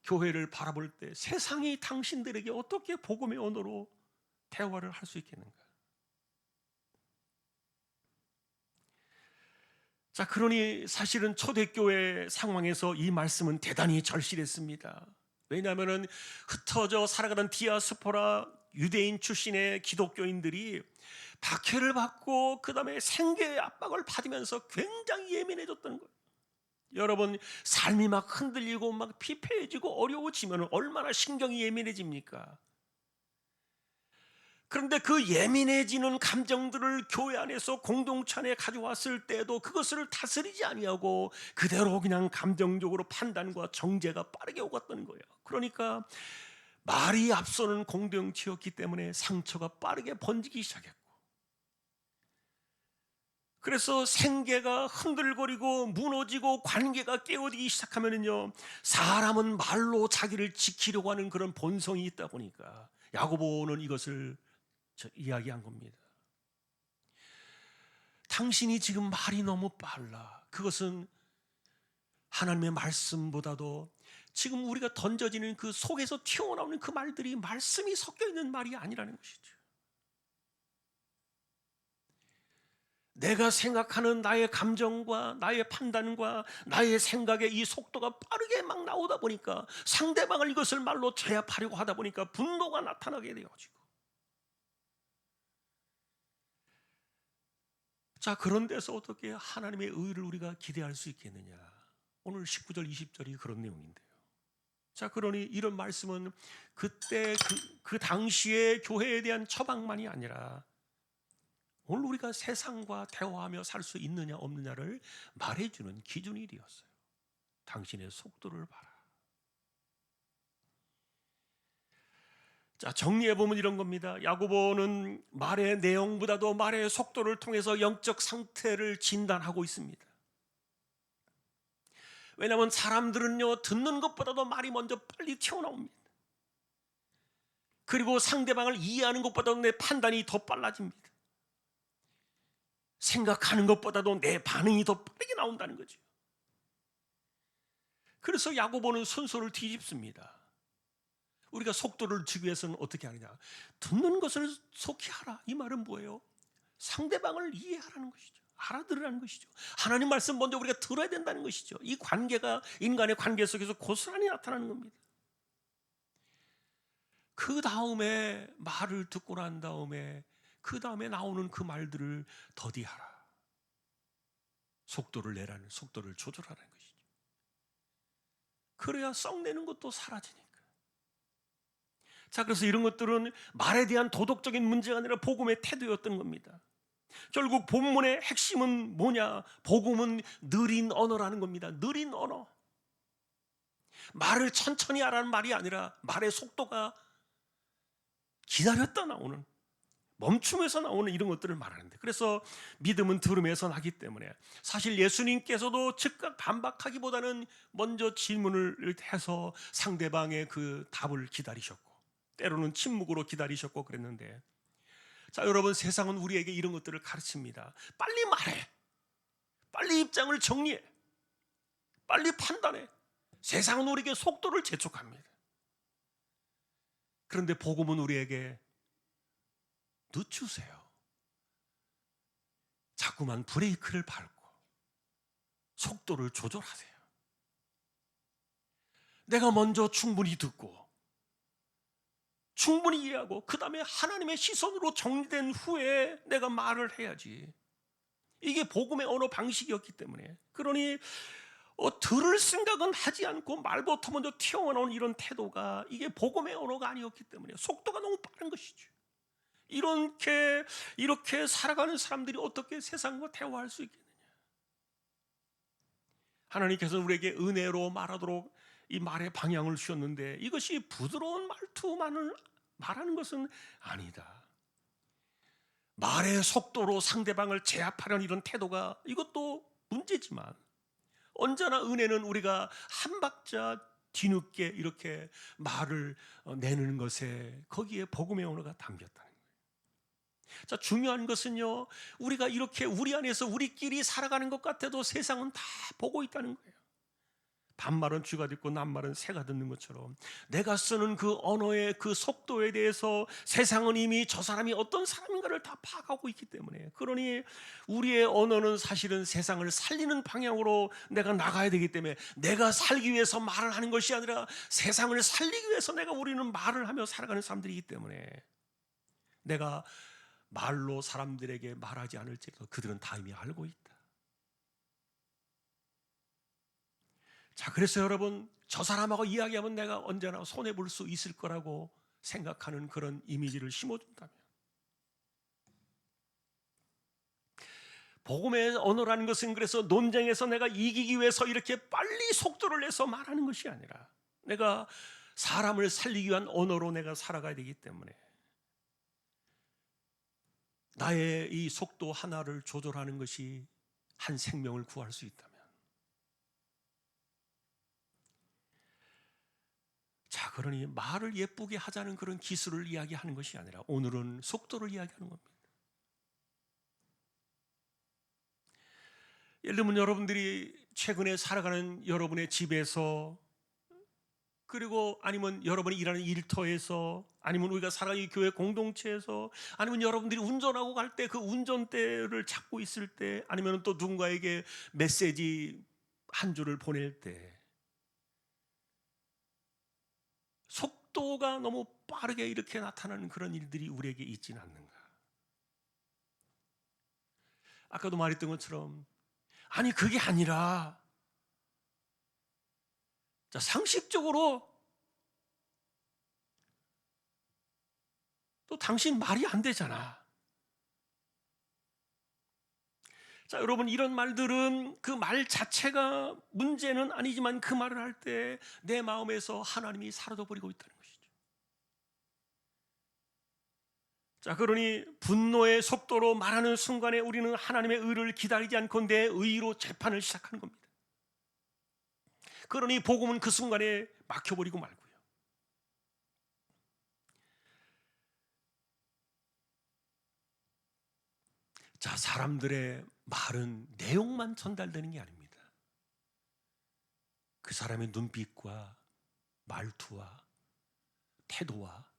교회를 바라볼 때 세상이 당신들에게 어떻게 복음의 언어로 대화를 할 수 있겠는가? 자, 그러니 사실은 초대교회 상황에서 이 말씀은 대단히 절실했습니다. 왜냐하면 흩어져 살아가던 디아스포라 유대인 출신의 기독교인들이 박해를 받고 그 다음에 생계의 압박을 받으면서 굉장히 예민해졌던 거예요. 여러분, 삶이 막 흔들리고 막 피폐해지고 어려워지면 얼마나 신경이 예민해집니까? 그런데 그 예민해지는 감정들을 교회 안에서 공동체 안에 가져왔을 때도 그것을 다스리지 아니하고 그대로 그냥 감정적으로 판단과 정죄가 빠르게 오갔던 거예요. 그러니까 말이 앞서는 공동체였기 때문에 상처가 빠르게 번지기 시작했고, 그래서 생계가 흔들거리고 무너지고 관계가 깨어지기 시작하면은요, 사람은 말로 자기를 지키려고 하는 그런 본성이 있다 보니까 야고보는 이것을 이야기한 겁니다. 당신이 지금 말이 너무 빨라. 그것은 하나님의 말씀보다도 지금 우리가 던져지는 그 속에서 튀어나오는 그 말들이 말씀이 섞여 있는 말이 아니라는 것이죠. 내가 생각하는 나의 감정과 나의 판단과 나의 생각의 이 속도가 빠르게 막 나오다 보니까 상대방을 이것을 말로 제압하려고 하다 보니까 분노가 나타나게 되어지고, 자, 그런 데서 어떻게 하나님의 의를 우리가 기대할 수 있겠느냐? 오늘 19절 20절이 그런 내용인데요. 자, 그러니 이런 말씀은 그때 그 당시의 교회에 대한 처방만이 아니라 오늘 우리가 세상과 대화하며 살 수 있느냐 없느냐를 말해주는 기준이 되었어요. 당신의 속도를 봐라. 자, 정리해보면 이런 겁니다. 야고보는 말의 내용보다도 말의 속도를 통해서 영적 상태를 진단하고 있습니다. 왜냐하면 사람들은요, 듣는 것보다도 말이 먼저 빨리 튀어나옵니다. 그리고 상대방을 이해하는 것보다도 내 판단이 더 빨라집니다. 생각하는 것보다도 내 반응이 더 빠르게 나온다는 거죠. 그래서 야고보는 순서를 뒤집습니다. 우리가 속도를 주기 위해서는 어떻게 하느냐? 듣는 것을 속히 하라. 이 말은 뭐예요? 상대방을 이해하라는 것이죠. 알아들으라는 것이죠. 하나님 말씀 먼저 우리가 들어야 된다는 것이죠. 이 관계가 인간의 관계 속에서 고스란히 나타나는 겁니다. 그 다음에 말을 듣고 난 다음에 그 다음에 나오는 그 말들을 더디하라. 속도를 내라는, 속도를 조절하라는 것이죠. 그래야 썩내는 것도 사라지니까. 자, 그래서 이런 것들은 말에 대한 도덕적인 문제가 아니라 복음의 태도였던 겁니다. 결국 본문의 핵심은 뭐냐? 복음은 느린 언어라는 겁니다. 느린 언어. 말을 천천히 하라는 말이 아니라 말의 속도가 기다렸다 나오는, 멈춤에서 나오는 이런 것들을 말하는데, 그래서 믿음은 들음에서 나기 때문에 사실 예수님께서도 즉각 반박하기보다는 먼저 질문을 해서 상대방의 그 답을 기다리셨고, 때로는 침묵으로 기다리셨고 그랬는데, 자, 여러분, 세상은 우리에게 이런 것들을 가르칩니다. 빨리 말해, 빨리 입장을 정리해, 빨리 판단해. 세상은 우리에게 속도를 재촉합니다. 그런데 복음은 우리에게 늦추세요. 자꾸만 브레이크를 밟고 속도를 조절하세요. 내가 먼저 충분히 듣고 충분히 이해하고 그 다음에 하나님의 시선으로 정리된 후에 내가 말을 해야지. 이게 복음의 언어 방식이었기 때문에. 그러니 들을 생각은 하지 않고 말부터 먼저 튀어나오는 이런 태도가 이게 복음의 언어가 아니었기 때문에 속도가 너무 빠른 것이죠. 이렇게 살아가는 사람들이 어떻게 세상과 대화할 수 있겠느냐. 하나님께서 우리에게 은혜로 말하도록 이 말의 방향을 주셨는데 이것이 부드러운 말투만을 말하는 것은 아니다. 말의 속도로 상대방을 제압하려는 이런 태도가 이것도 문제지만 언제나 은혜는 우리가 한 박자 뒤늦게 이렇게 말을 내는 것에 거기에 복음의 언어가 담겼다는 거예요. 자, 중요한 것은요, 우리가 이렇게 우리 안에서 우리끼리 살아가는 것 같아도 세상은 다 보고 있다는 거예요. 반말은 쥐가 듣고 낱말은 새가 듣는 것처럼 내가 쓰는 그 언어의 그 속도에 대해서 세상은 이미 저 사람이 어떤 사람인가를 다 파악하고 있기 때문에, 그러니 우리의 언어는 사실은 세상을 살리는 방향으로 내가 나가야 되기 때문에 내가 살기 위해서 말을 하는 것이 아니라 세상을 살리기 위해서 우리는 말을 하며 살아가는 사람들이기 때문에 내가 말로 사람들에게 말하지 않을지라도 그들은 다 이미 알고 있다. 자, 그래서 여러분, 저 사람하고 이야기하면 내가 언제나 손해볼 수 있을 거라고 생각하는 그런 이미지를 심어준다면, 복음의 언어라는 것은 그래서 논쟁에서 내가 이기기 위해서 이렇게 빨리 속도를 내서 말하는 것이 아니라 내가 사람을 살리기 위한 언어로 내가 살아가야 되기 때문에 나의 이 속도 하나를 조절하는 것이 한 생명을 구할 수 있다면, 자, 그러니 말을 예쁘게 하자는 그런 기술을 이야기하는 것이 아니라 오늘은 속도를 이야기하는 겁니다. 예를 들면 여러분들이 최근에 살아가는 여러분의 집에서, 그리고 아니면 여러분이 일하는 일터에서, 아니면 우리가 살아가는 교회 공동체에서, 아니면 여러분들이 운전하고 갈 때 그 운전대를 잡고 있을 때, 아니면 또 누군가에게 메시지 한 줄을 보낼 때 속도가 너무 빠르게 이렇게 나타나는 그런 일들이 우리에게 있지는 않는가. 아까도 말했던 것처럼, 아니 그게 아니라, 자, 상식적으로 또 당신 말이 안 되잖아. 자, 여러분, 이런 말들은 그 말 자체가 문제는 아니지만 그 말을 할 때 내 마음에서 하나님이 사라져 버리고 있다는 것이죠. 자, 그러니 분노의 속도로 말하는 순간에 우리는 하나님의 의를 기다리지 않고 내 의로 재판을 시작하는 겁니다. 그러니 복음은 그 순간에 막혀버리고 말고요. 자, 사람들의 말은 내용만 전달되는 게 아닙니다. 그 사람의 눈빛과 말투와 태도와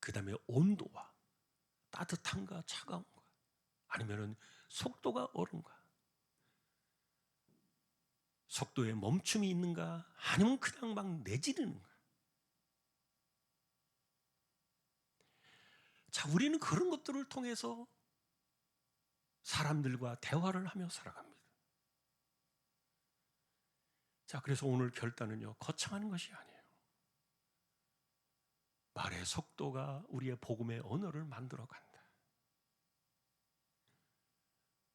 그 다음에 온도와 따뜻함과 차가움과 아니면은 속도가 어른가, 속도에 멈춤이 있는가, 아니면 그냥 막 내지르는가. 자, 우리는 그런 것들을 통해서 사람들과 대화를 하며 살아갑니다. 자, 그래서 오늘 결단은요, 거창한 것이 아니에요. 말의 속도가 우리의 복음의 언어를 만들어 간다.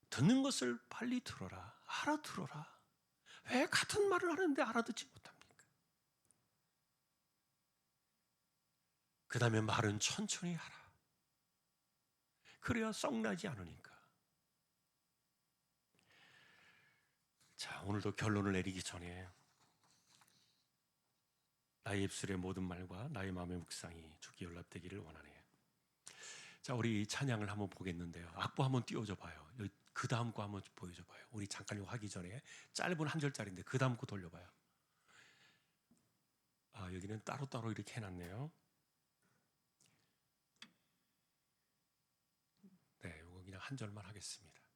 듣는 것을 빨리 들어라, 알아들어라. 왜 같은 말을 하는데 알아듣지 못합니까? 그 다음에 말은 천천히 하라. 그래야 썩나지 않으니까. 자, 오늘도 결론을 내리기 전에 나의 입술의 모든 말과 나의 마음의 묵상이 주께 연락되기를 원하네요. 자, 우리 찬양을 한번 보겠는데요. 악보 한번 띄워줘 봐요. 그 다음 거 한번 보여줘 봐요. 우리 잠깐 이거 하기 전에 짧은 한 절짜리인데 그 다음 거 돌려봐요. 아, 여기는 따로따로 이렇게 해놨네요. 네, 이거 그냥 한 절만 하겠습니다.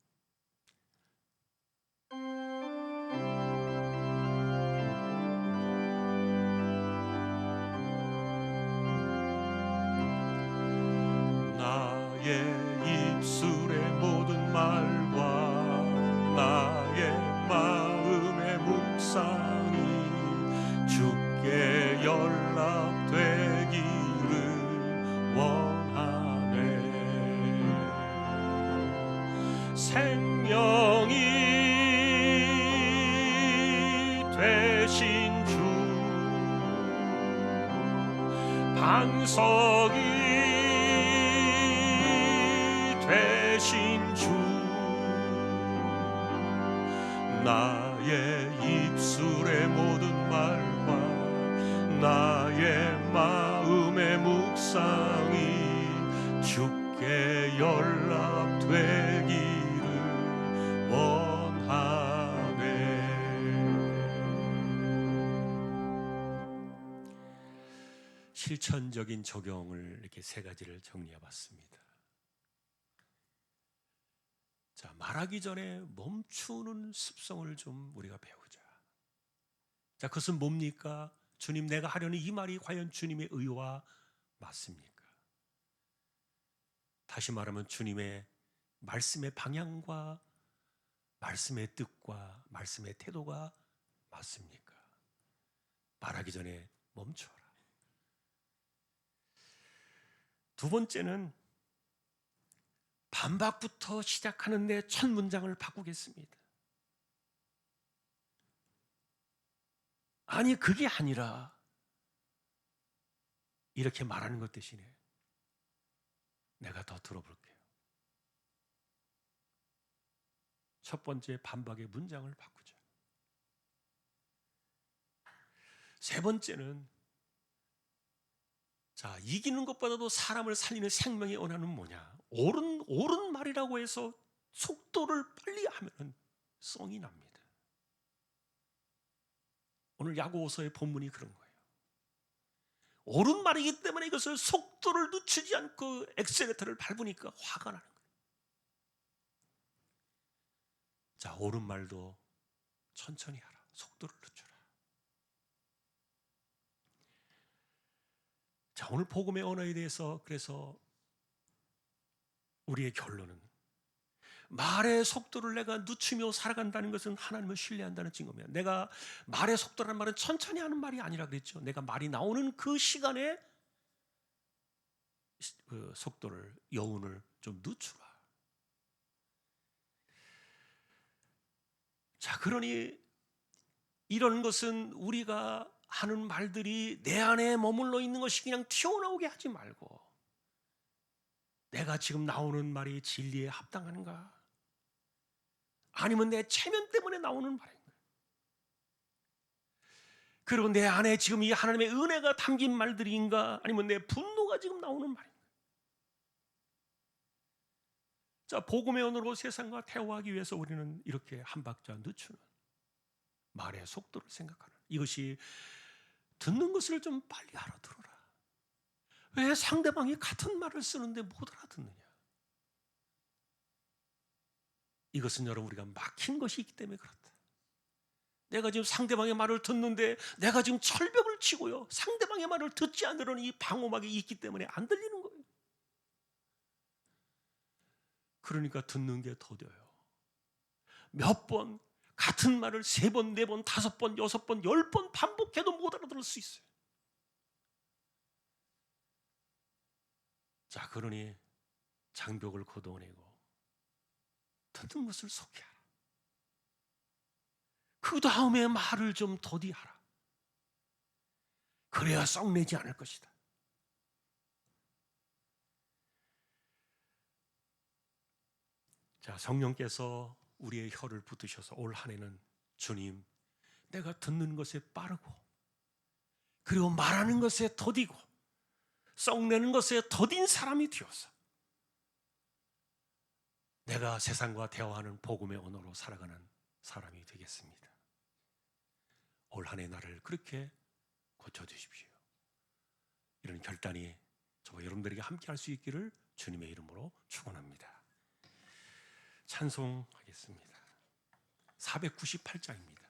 생명이 되신 주, 반석이 되신 주, 나의 입술의 모든 말과 나의 마음의 묵상이 주께 연락되기를 원하네. 실천적인 적용을 이렇게 세 가지를 정리해 봤습니다. 자, 말하기 전에 멈추는 습성을 좀 우리가 배우자. 자, 그것은 뭡니까? 주님, 내가 하려는 이 말이 과연 주님의 의와 맞습니까? 다시 말하면 주님의 말씀의 방향과 말씀의 뜻과 말씀의 태도가 맞습니까? 말하기 전에 멈춰라. 두 번째는 반박부터 시작하는 내 첫 문장을 바꾸겠습니다. 아니, 그게 아니라 이렇게 말하는 것 대신에 내가 더 들어볼게요. 첫 번째 반박의 문장을 바꾸자. 세 번째는, 자, 이기는 것보다도 사람을 살리는 생명의 언어는 뭐냐? 옳은 말이라고 해서 속도를 빨리 하면 썽이 납니다. 오늘 야고보서의 본문이 그런 거예요. 옳은 말이기 때문에 이것을 속도를 늦추지 않고 엑셀레터를 밟으니까 화가 나는 거예요. 자, 옳은 말도 천천히 하라. 속도를 늦추라. 자, 오늘 복음의 언어에 대해서 그래서 우리의 결론은, 말의 속도를 내가 늦추며 살아간다는 것은 하나님을 신뢰한다는 증거입니다. 내가 말의 속도라는 말은 천천히 하는 말이 아니라 그랬죠. 내가 말이 나오는 그 시간에 그 속도를, 여운을 좀 늦추라. 자, 그러니 이런 것은 우리가 하는 말들이 내 안에 머물러 있는 것이 그냥 튀어나오게 하지 말고, 내가 지금 나오는 말이 진리에 합당한가? 아니면 내 체면 때문에 나오는 말인가? 그리고 내 안에 지금 이 하나님의 은혜가 담긴 말들인가? 아니면 내 분노가 지금 나오는 말인가? 자, 복음의 언어로 세상과 대화하기 위해서 우리는 이렇게 한 박자 늦추는 말의 속도를 생각하는, 이것이 듣는 것을 좀 빨리 알아들어라. 왜 상대방이 같은 말을 쓰는데 못 알아듣느냐? 이것은 여러분, 우리가 막힌 것이 있기 때문에 그렇다. 내가 지금 상대방의 말을 듣는데 내가 지금 철벽을 치고요, 상대방의 말을 듣지 않으려는 이 방어막이 있기 때문에 안 들리는 거예요. 그러니까 듣는 게 더뎌요. 몇 번 같은 말을 3번, 4번, 5번, 6번, 10번 반복해도 못 알아들을 수 있어요. 자, 그러니 장벽을 걷어내고 듣는 것을 속히하라. 그 다음에 말을 좀 더디하라. 그래야 썩내지 않을 것이다. 자, 성령께서 우리의 혀를 붙드셔서 올 한 해는, 주님, 내가 듣는 것에 빠르고, 그리고 말하는 것에 더디고, 썩내는 것에 더딘 사람이 되어서 내가 세상과 대화하는 복음의 언어로 살아가는 사람이 되겠습니다. 올 한 해 나를 그렇게 고쳐주십시오. 이런 결단이 저와 여러분들에게 함께 할 수 있기를 주님의 이름으로 축원합니다. 찬송하겠습니다. 498장입니다.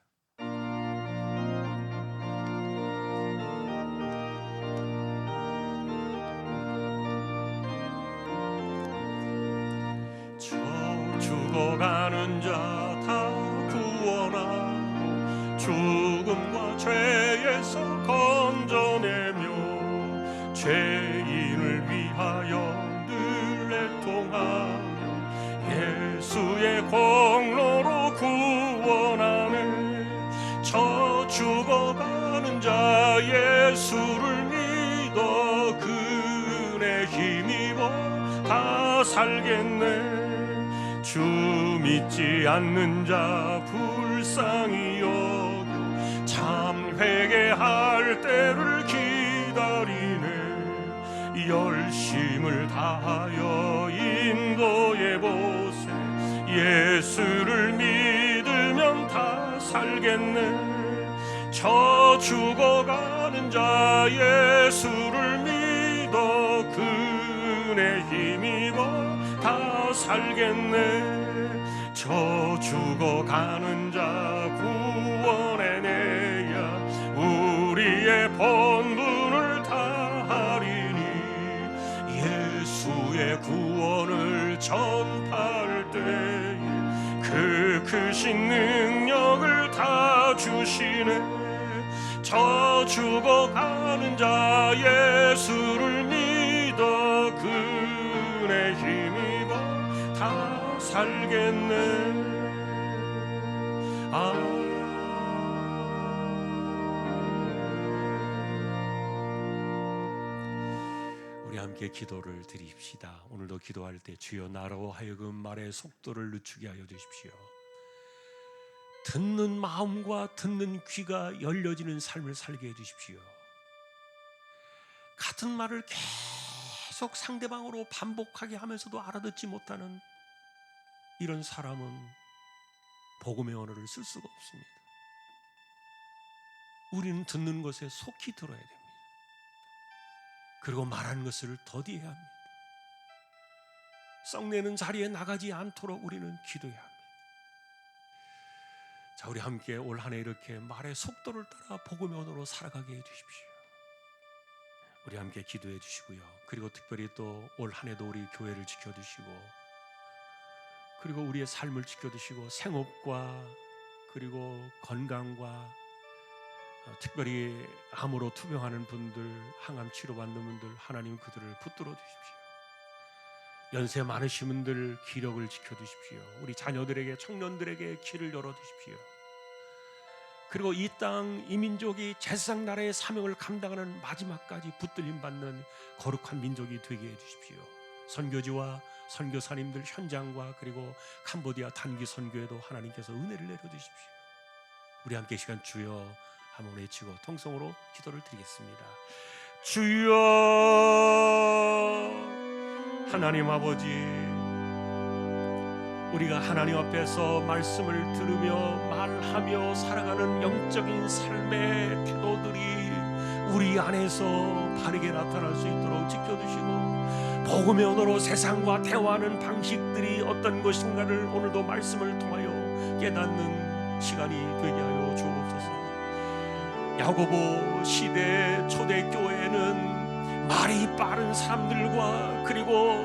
저 죽어가는 자 다 구원하고 죽음과 죄에서 건져내며 죄인을 위하여 늘 애통하며 예수 예수의 공로로 구원하네. 저 죽어가는 자 예수를 믿어 그네 힘입어 다 살겠네. 주 믿지 않는 자 불쌍히 여겨 참 회개할 때를 기다리네. 열심을 다하여 인도해 보세. 예수를 믿으면 다 살겠네. 저 죽어가는 자 예수를 믿어 그네 힘입어 다 살겠네. 저 죽어가는 자 구원해내야 우리의 본분을 다하리니. 예수의 구원을 전파할 때에 그 크신 능력을 다 주시네. 저 죽어가는 자 예수를 믿어 그네 힘입어 다 살겠네. 우리 함께 기도를 드립시다. 오늘도 기도할 때 주여 나로 하여금 말의 속도를 늦추게 하여 주십시오. 듣는 마음과 듣는 귀가 열려지는 삶을 살게 해 주십시오. 같은 말을 계속 상대방으로 반복하게 하면서도 알아듣지 못하는 이런 사람은 복음의 언어를 쓸 수가 없습니다. 우리는 듣는 것에 속히 들어야 됩니다. 그리고 말하는 것을 더디해야 합니다. 썩내는 자리에 나가지 않도록 우리는 기도해야 합니다. 자, 우리 함께 올 한 해 이렇게 말의 속도를 따라 복음의 언어로 살아가게 해주십시오. 우리 함께 기도해 주시고요. 그리고 특별히 또 올 한 해도 우리 교회를 지켜주시고, 그리고 우리의 삶을 지켜주시고, 생업과 그리고 건강과 특별히 암으로 투병하는 분들, 항암 치료받는 분들, 하나님 그들을 붙들어 주십시오. 연세 많으신 분들 기력을 지켜주십시오. 우리 자녀들에게, 청년들에게 길을 열어주십시오. 그리고 이 땅, 이 민족이 제사장 나라의 사명을 감당하는 마지막까지 붙들림 받는 거룩한 민족이 되게 해주십시오. 선교지와 선교사님들 현장과 그리고 캄보디아 단기 선교에도 하나님께서 은혜를 내려주십시오. 우리 함께 시간 주여 한번 외치고 통성으로 기도를 드리겠습니다. 주여, 하나님 아버지, 우리가 하나님 앞에서 말씀을 들으며 말하며 살아가는 영적인 삶의 태도들이 우리 안에서 바르게 나타날 수 있도록 지켜주시고, 복음의 언어로 세상과 대화하는 방식들이 어떤 것인가를 오늘도 말씀을 통하여 깨닫는 시간이 되게 하여 주옵소서. 야고보 시대 초대교회는 말이 빠른 사람들과 그리고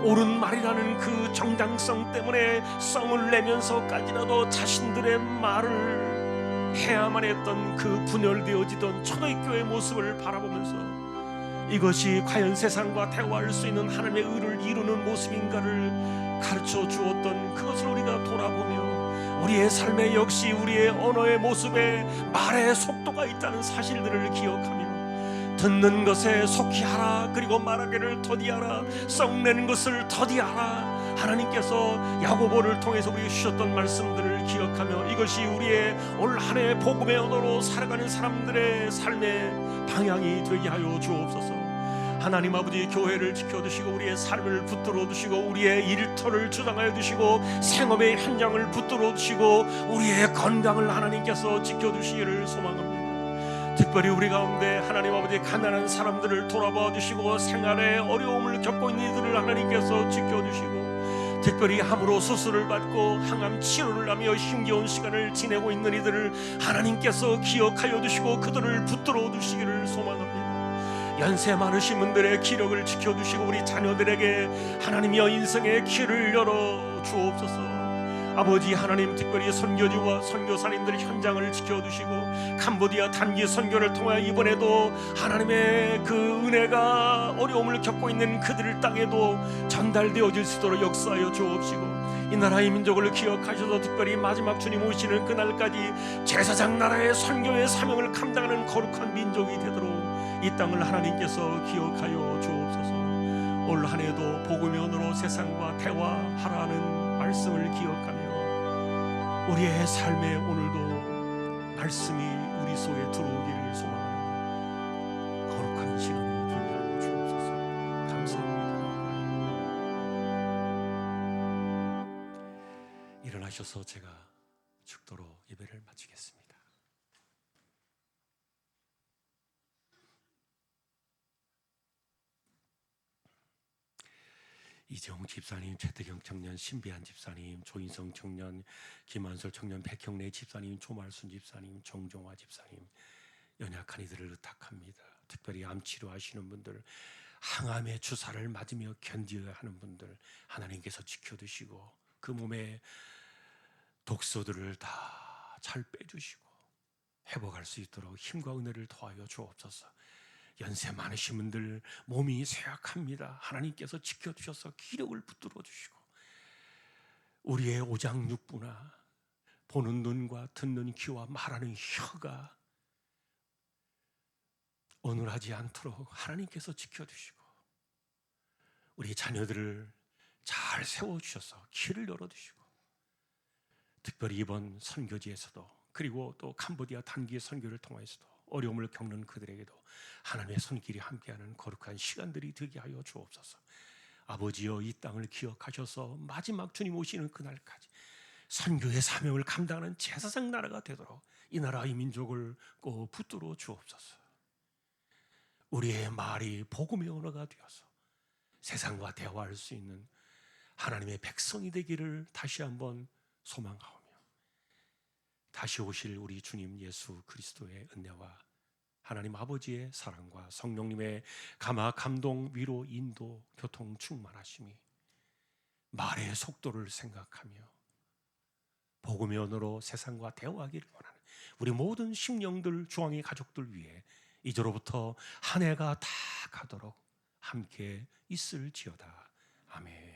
옳은 말이라는 그 정당성 때문에 성을 내면서까지라도 자신들의 말을 해야만 했던 그 분열되어지던 초대교회의 모습을 바라보면서 이것이 과연 세상과 대화할 수 있는 하나님의 의를 이루는 모습인가를 가르쳐 주었던 그것을 우리가 돌아보며 우리의 삶에 역시 우리의 언어의 모습에 말의 속도가 있다는 사실들을 기억하며 듣는 것에 속히 하라, 그리고 말하기를 더디하라, 썩내는 것을 더디하라, 하나님께서 야고보를 통해서 우리에게 주셨던 말씀들을 기억하며 이것이 우리의 올 한 해 복음의 언어로 살아가는 사람들의 삶의 방향이 되게 하여 주옵소서. 하나님 아버지, 교회를 지켜주시고 우리의 삶을 붙들어 두시고 우리의 일터를 주장하여 주시고 생업의 현장을 붙들어 두시고 우리의 건강을 하나님께서 지켜주시기를 소망합니다. 특별히 우리 가운데 하나님 아버지 가난한 사람들을 돌아봐 주시고 생활에 어려움을 겪고 있는 이들을 하나님께서 지켜주시고, 특별히 암으로 수술을 받고 항암 치료를 하며 힘겨운 시간을 지내고 있는 이들을 하나님께서 기억하여 주시고 그들을 붙들어 주시기를 소망합니다. 연세 많으신 분들의 기력을 지켜주시고 우리 자녀들에게 하나님이여 인생의 길을 열어 주옵소서. 아버지 하나님, 특별히 선교지와 선교사님들 현장을 지켜두시고 캄보디아 단기 선교를 통하여 이번에도 하나님의 그 은혜가 어려움을 겪고 있는 그들 땅에도 전달되어질 수 있도록 역사하여 주옵시고, 이 나라의 민족을 기억하셔서 특별히 마지막 주님 오시는 그날까지 제사장 나라의 선교의 사명을 감당하는 거룩한 민족이 되도록 이 땅을 하나님께서 기억하여 주옵소서. 올 한 해도 복음의 언어로 세상과 대화하라는 말씀을 기억하며 우리의 삶에 오늘도 말씀이 우리 속에 들어오기를 소망하는 거룩한 시간이 되게 하여 주옵소서. 감사합니다. 일어나셔서 제가 축도로 예배를 마치겠습니다. 이재홍 집사님, 최태경 청년, 신비한 집사님, 조인성 청년, 김한솔 청년, 백형래 집사님, 조말순 집사님, 정종화 집사님, 연약한 이들을 의탁합니다. 특별히 암 치료하시는 분들, 항암의 주사를 맞으며 견뎌야 하는 분들 하나님께서 지켜두시고 그 몸에 독소들을 다 잘 빼주시고 회복할 수 있도록 힘과 은혜를 더하여 주옵소서. 연세 많으신 분들 몸이 쇠약합니다. 하나님께서 지켜주셔서 기력을 붙들어 주시고 우리의 오장육부나 보는 눈과 듣는 귀와 말하는 혀가 어눌하지 않도록 하나님께서 지켜주시고 우리 자녀들을 잘 세워주셔서 길을 열어주시고 특별히 이번 선교지에서도 그리고 또 캄보디아 단기 선교를 통해서도 어려움을 겪는 그들에게도 하나님의 손길이 함께하는 거룩한 시간들이 되게 하여 주옵소서. 아버지여, 이 땅을 기억하셔서 마지막 주님 오시는 그날까지 선교의 사명을 감당하는 제사장 나라가 되도록 이 나라 이 민족을 꼭 붙들어 주옵소서. 우리의 말이 복음의 언어가 되어서 세상과 대화할 수 있는 하나님의 백성이 되기를 다시 한번 소망하오며 다시 오실 우리 주님 예수 그리스도의 은혜와 하나님 아버지의 사랑과 성령님의 감화, 감동, 위로, 인도, 교통, 충만하심이 말의 속도를 생각하며 복음의 언어로 세상과 대화하기를 원하는 우리 모든 심령들, 주왕의 가족들 위해 이제로부터 한 해가 다 가도록 함께 있을지어다. 아멘.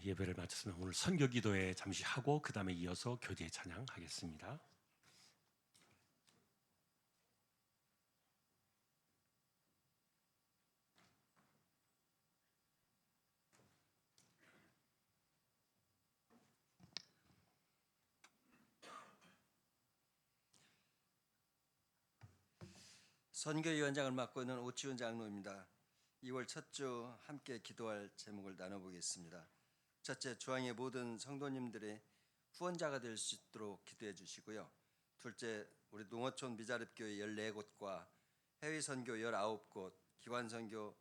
예배를 마쳤으면 오늘 선교 기도회 잠시 하고 그 다음에 이어서 교제 찬양하겠습니다. 선교위원장을 맡고 있는 오치훈 장로입니다. 2월 첫 주 함께 기도할 제목을 나눠보겠습니다. 첫째, 주왕의 모든 성도님들의 후원자가 될 수 있도록 기도해 주시고요. 둘째, 우리 농어촌 미자립교회 14곳과 해외 선교 19곳, 기관 선교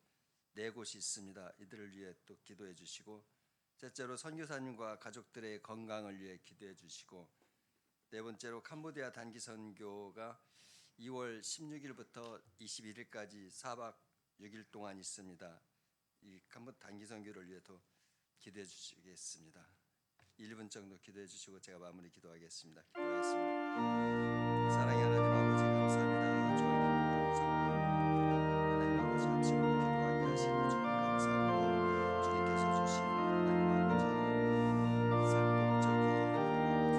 4곳이 있습니다. 이들을 위해 또 기도해 주시고, 셋째로 선교사님과 가족들의 건강을 위해 기도해 주시고, 네 번째로 캄보디아 단기 선교가 2월 16일부터 21일까지 4박 6일 동안 있습니다. 이 캄보디아 단기 선교를 위해서 기도해 주시겠습니다. 1분 정도 기도해 주시고 제가 마무리 기도하겠습니다. 기도하겠습니다. 사랑의 하나님 아버지 감사합니다. 주님의 모든 성도님들 하나님 아버지 아침으로 기도하게 하시니 주님 감사합니다. 주님께서 주신 하나님 아버지 살복적인 하나님 아버지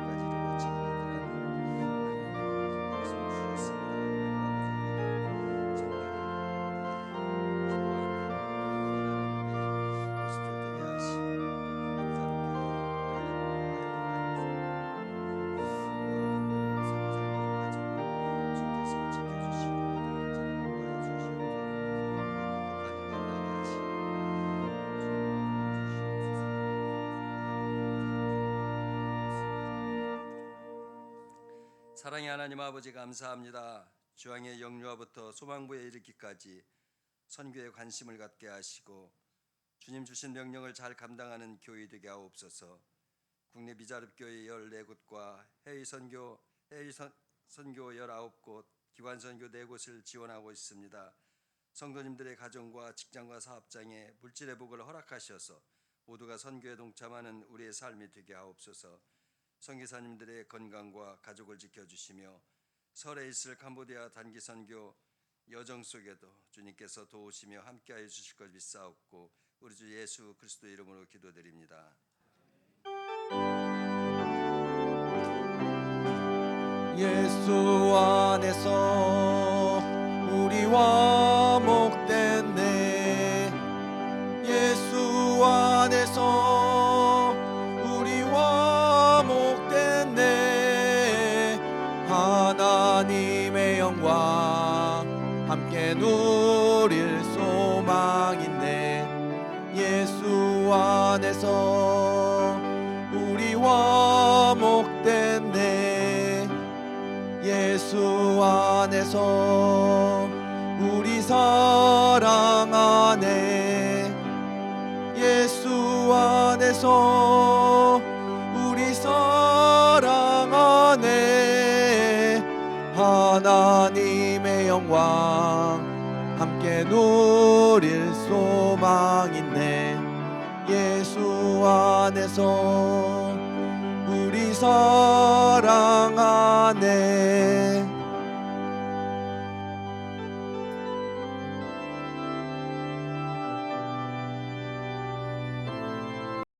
발끝까지 이르러 증인이들하는 하나님 아버지 약속 주셨습니다. 하나님 아버지 우리가 성경을 기도하며 사랑의 하나님 아버지 감사합니다. 주왕의 영유아부터 소망부에 이르기까지 선교에 관심을 갖게 하시고 주님 주신 명령을 잘 감당하는 교회 되게 하옵소서. 국내 미자립교회 14곳과 해외 선교 19곳, 기관 선교 4곳을 지원하고 있습니다. 성도님들의 가정과 직장과 사업장에 물질의 복을 허락하셔서 모두가 선교에 동참하는 우리의 삶이 되게 하옵소서. 선교사님들의 건강과 가족을 지켜주시며 설에 있을 캄보디아 단기 선교 여정 속에도 주님께서 도우시며 함께하여 주실 것 믿사옵고 우리 주 예수 그리스도 이름으로 기도드립니다. 예수 안에서 우리와 목됐네. 예수 안에서 우리와 목됐네. 하나님의 영광 함께 누릴 소망이네. 예수 안에서 우리와 목됐네. 예수 안에서 우리 사랑하네. 예수 안에서 우리 사랑하네. 하나님의 영광 함께 누릴 소망이네. 예수 안에서 우리 사랑하네.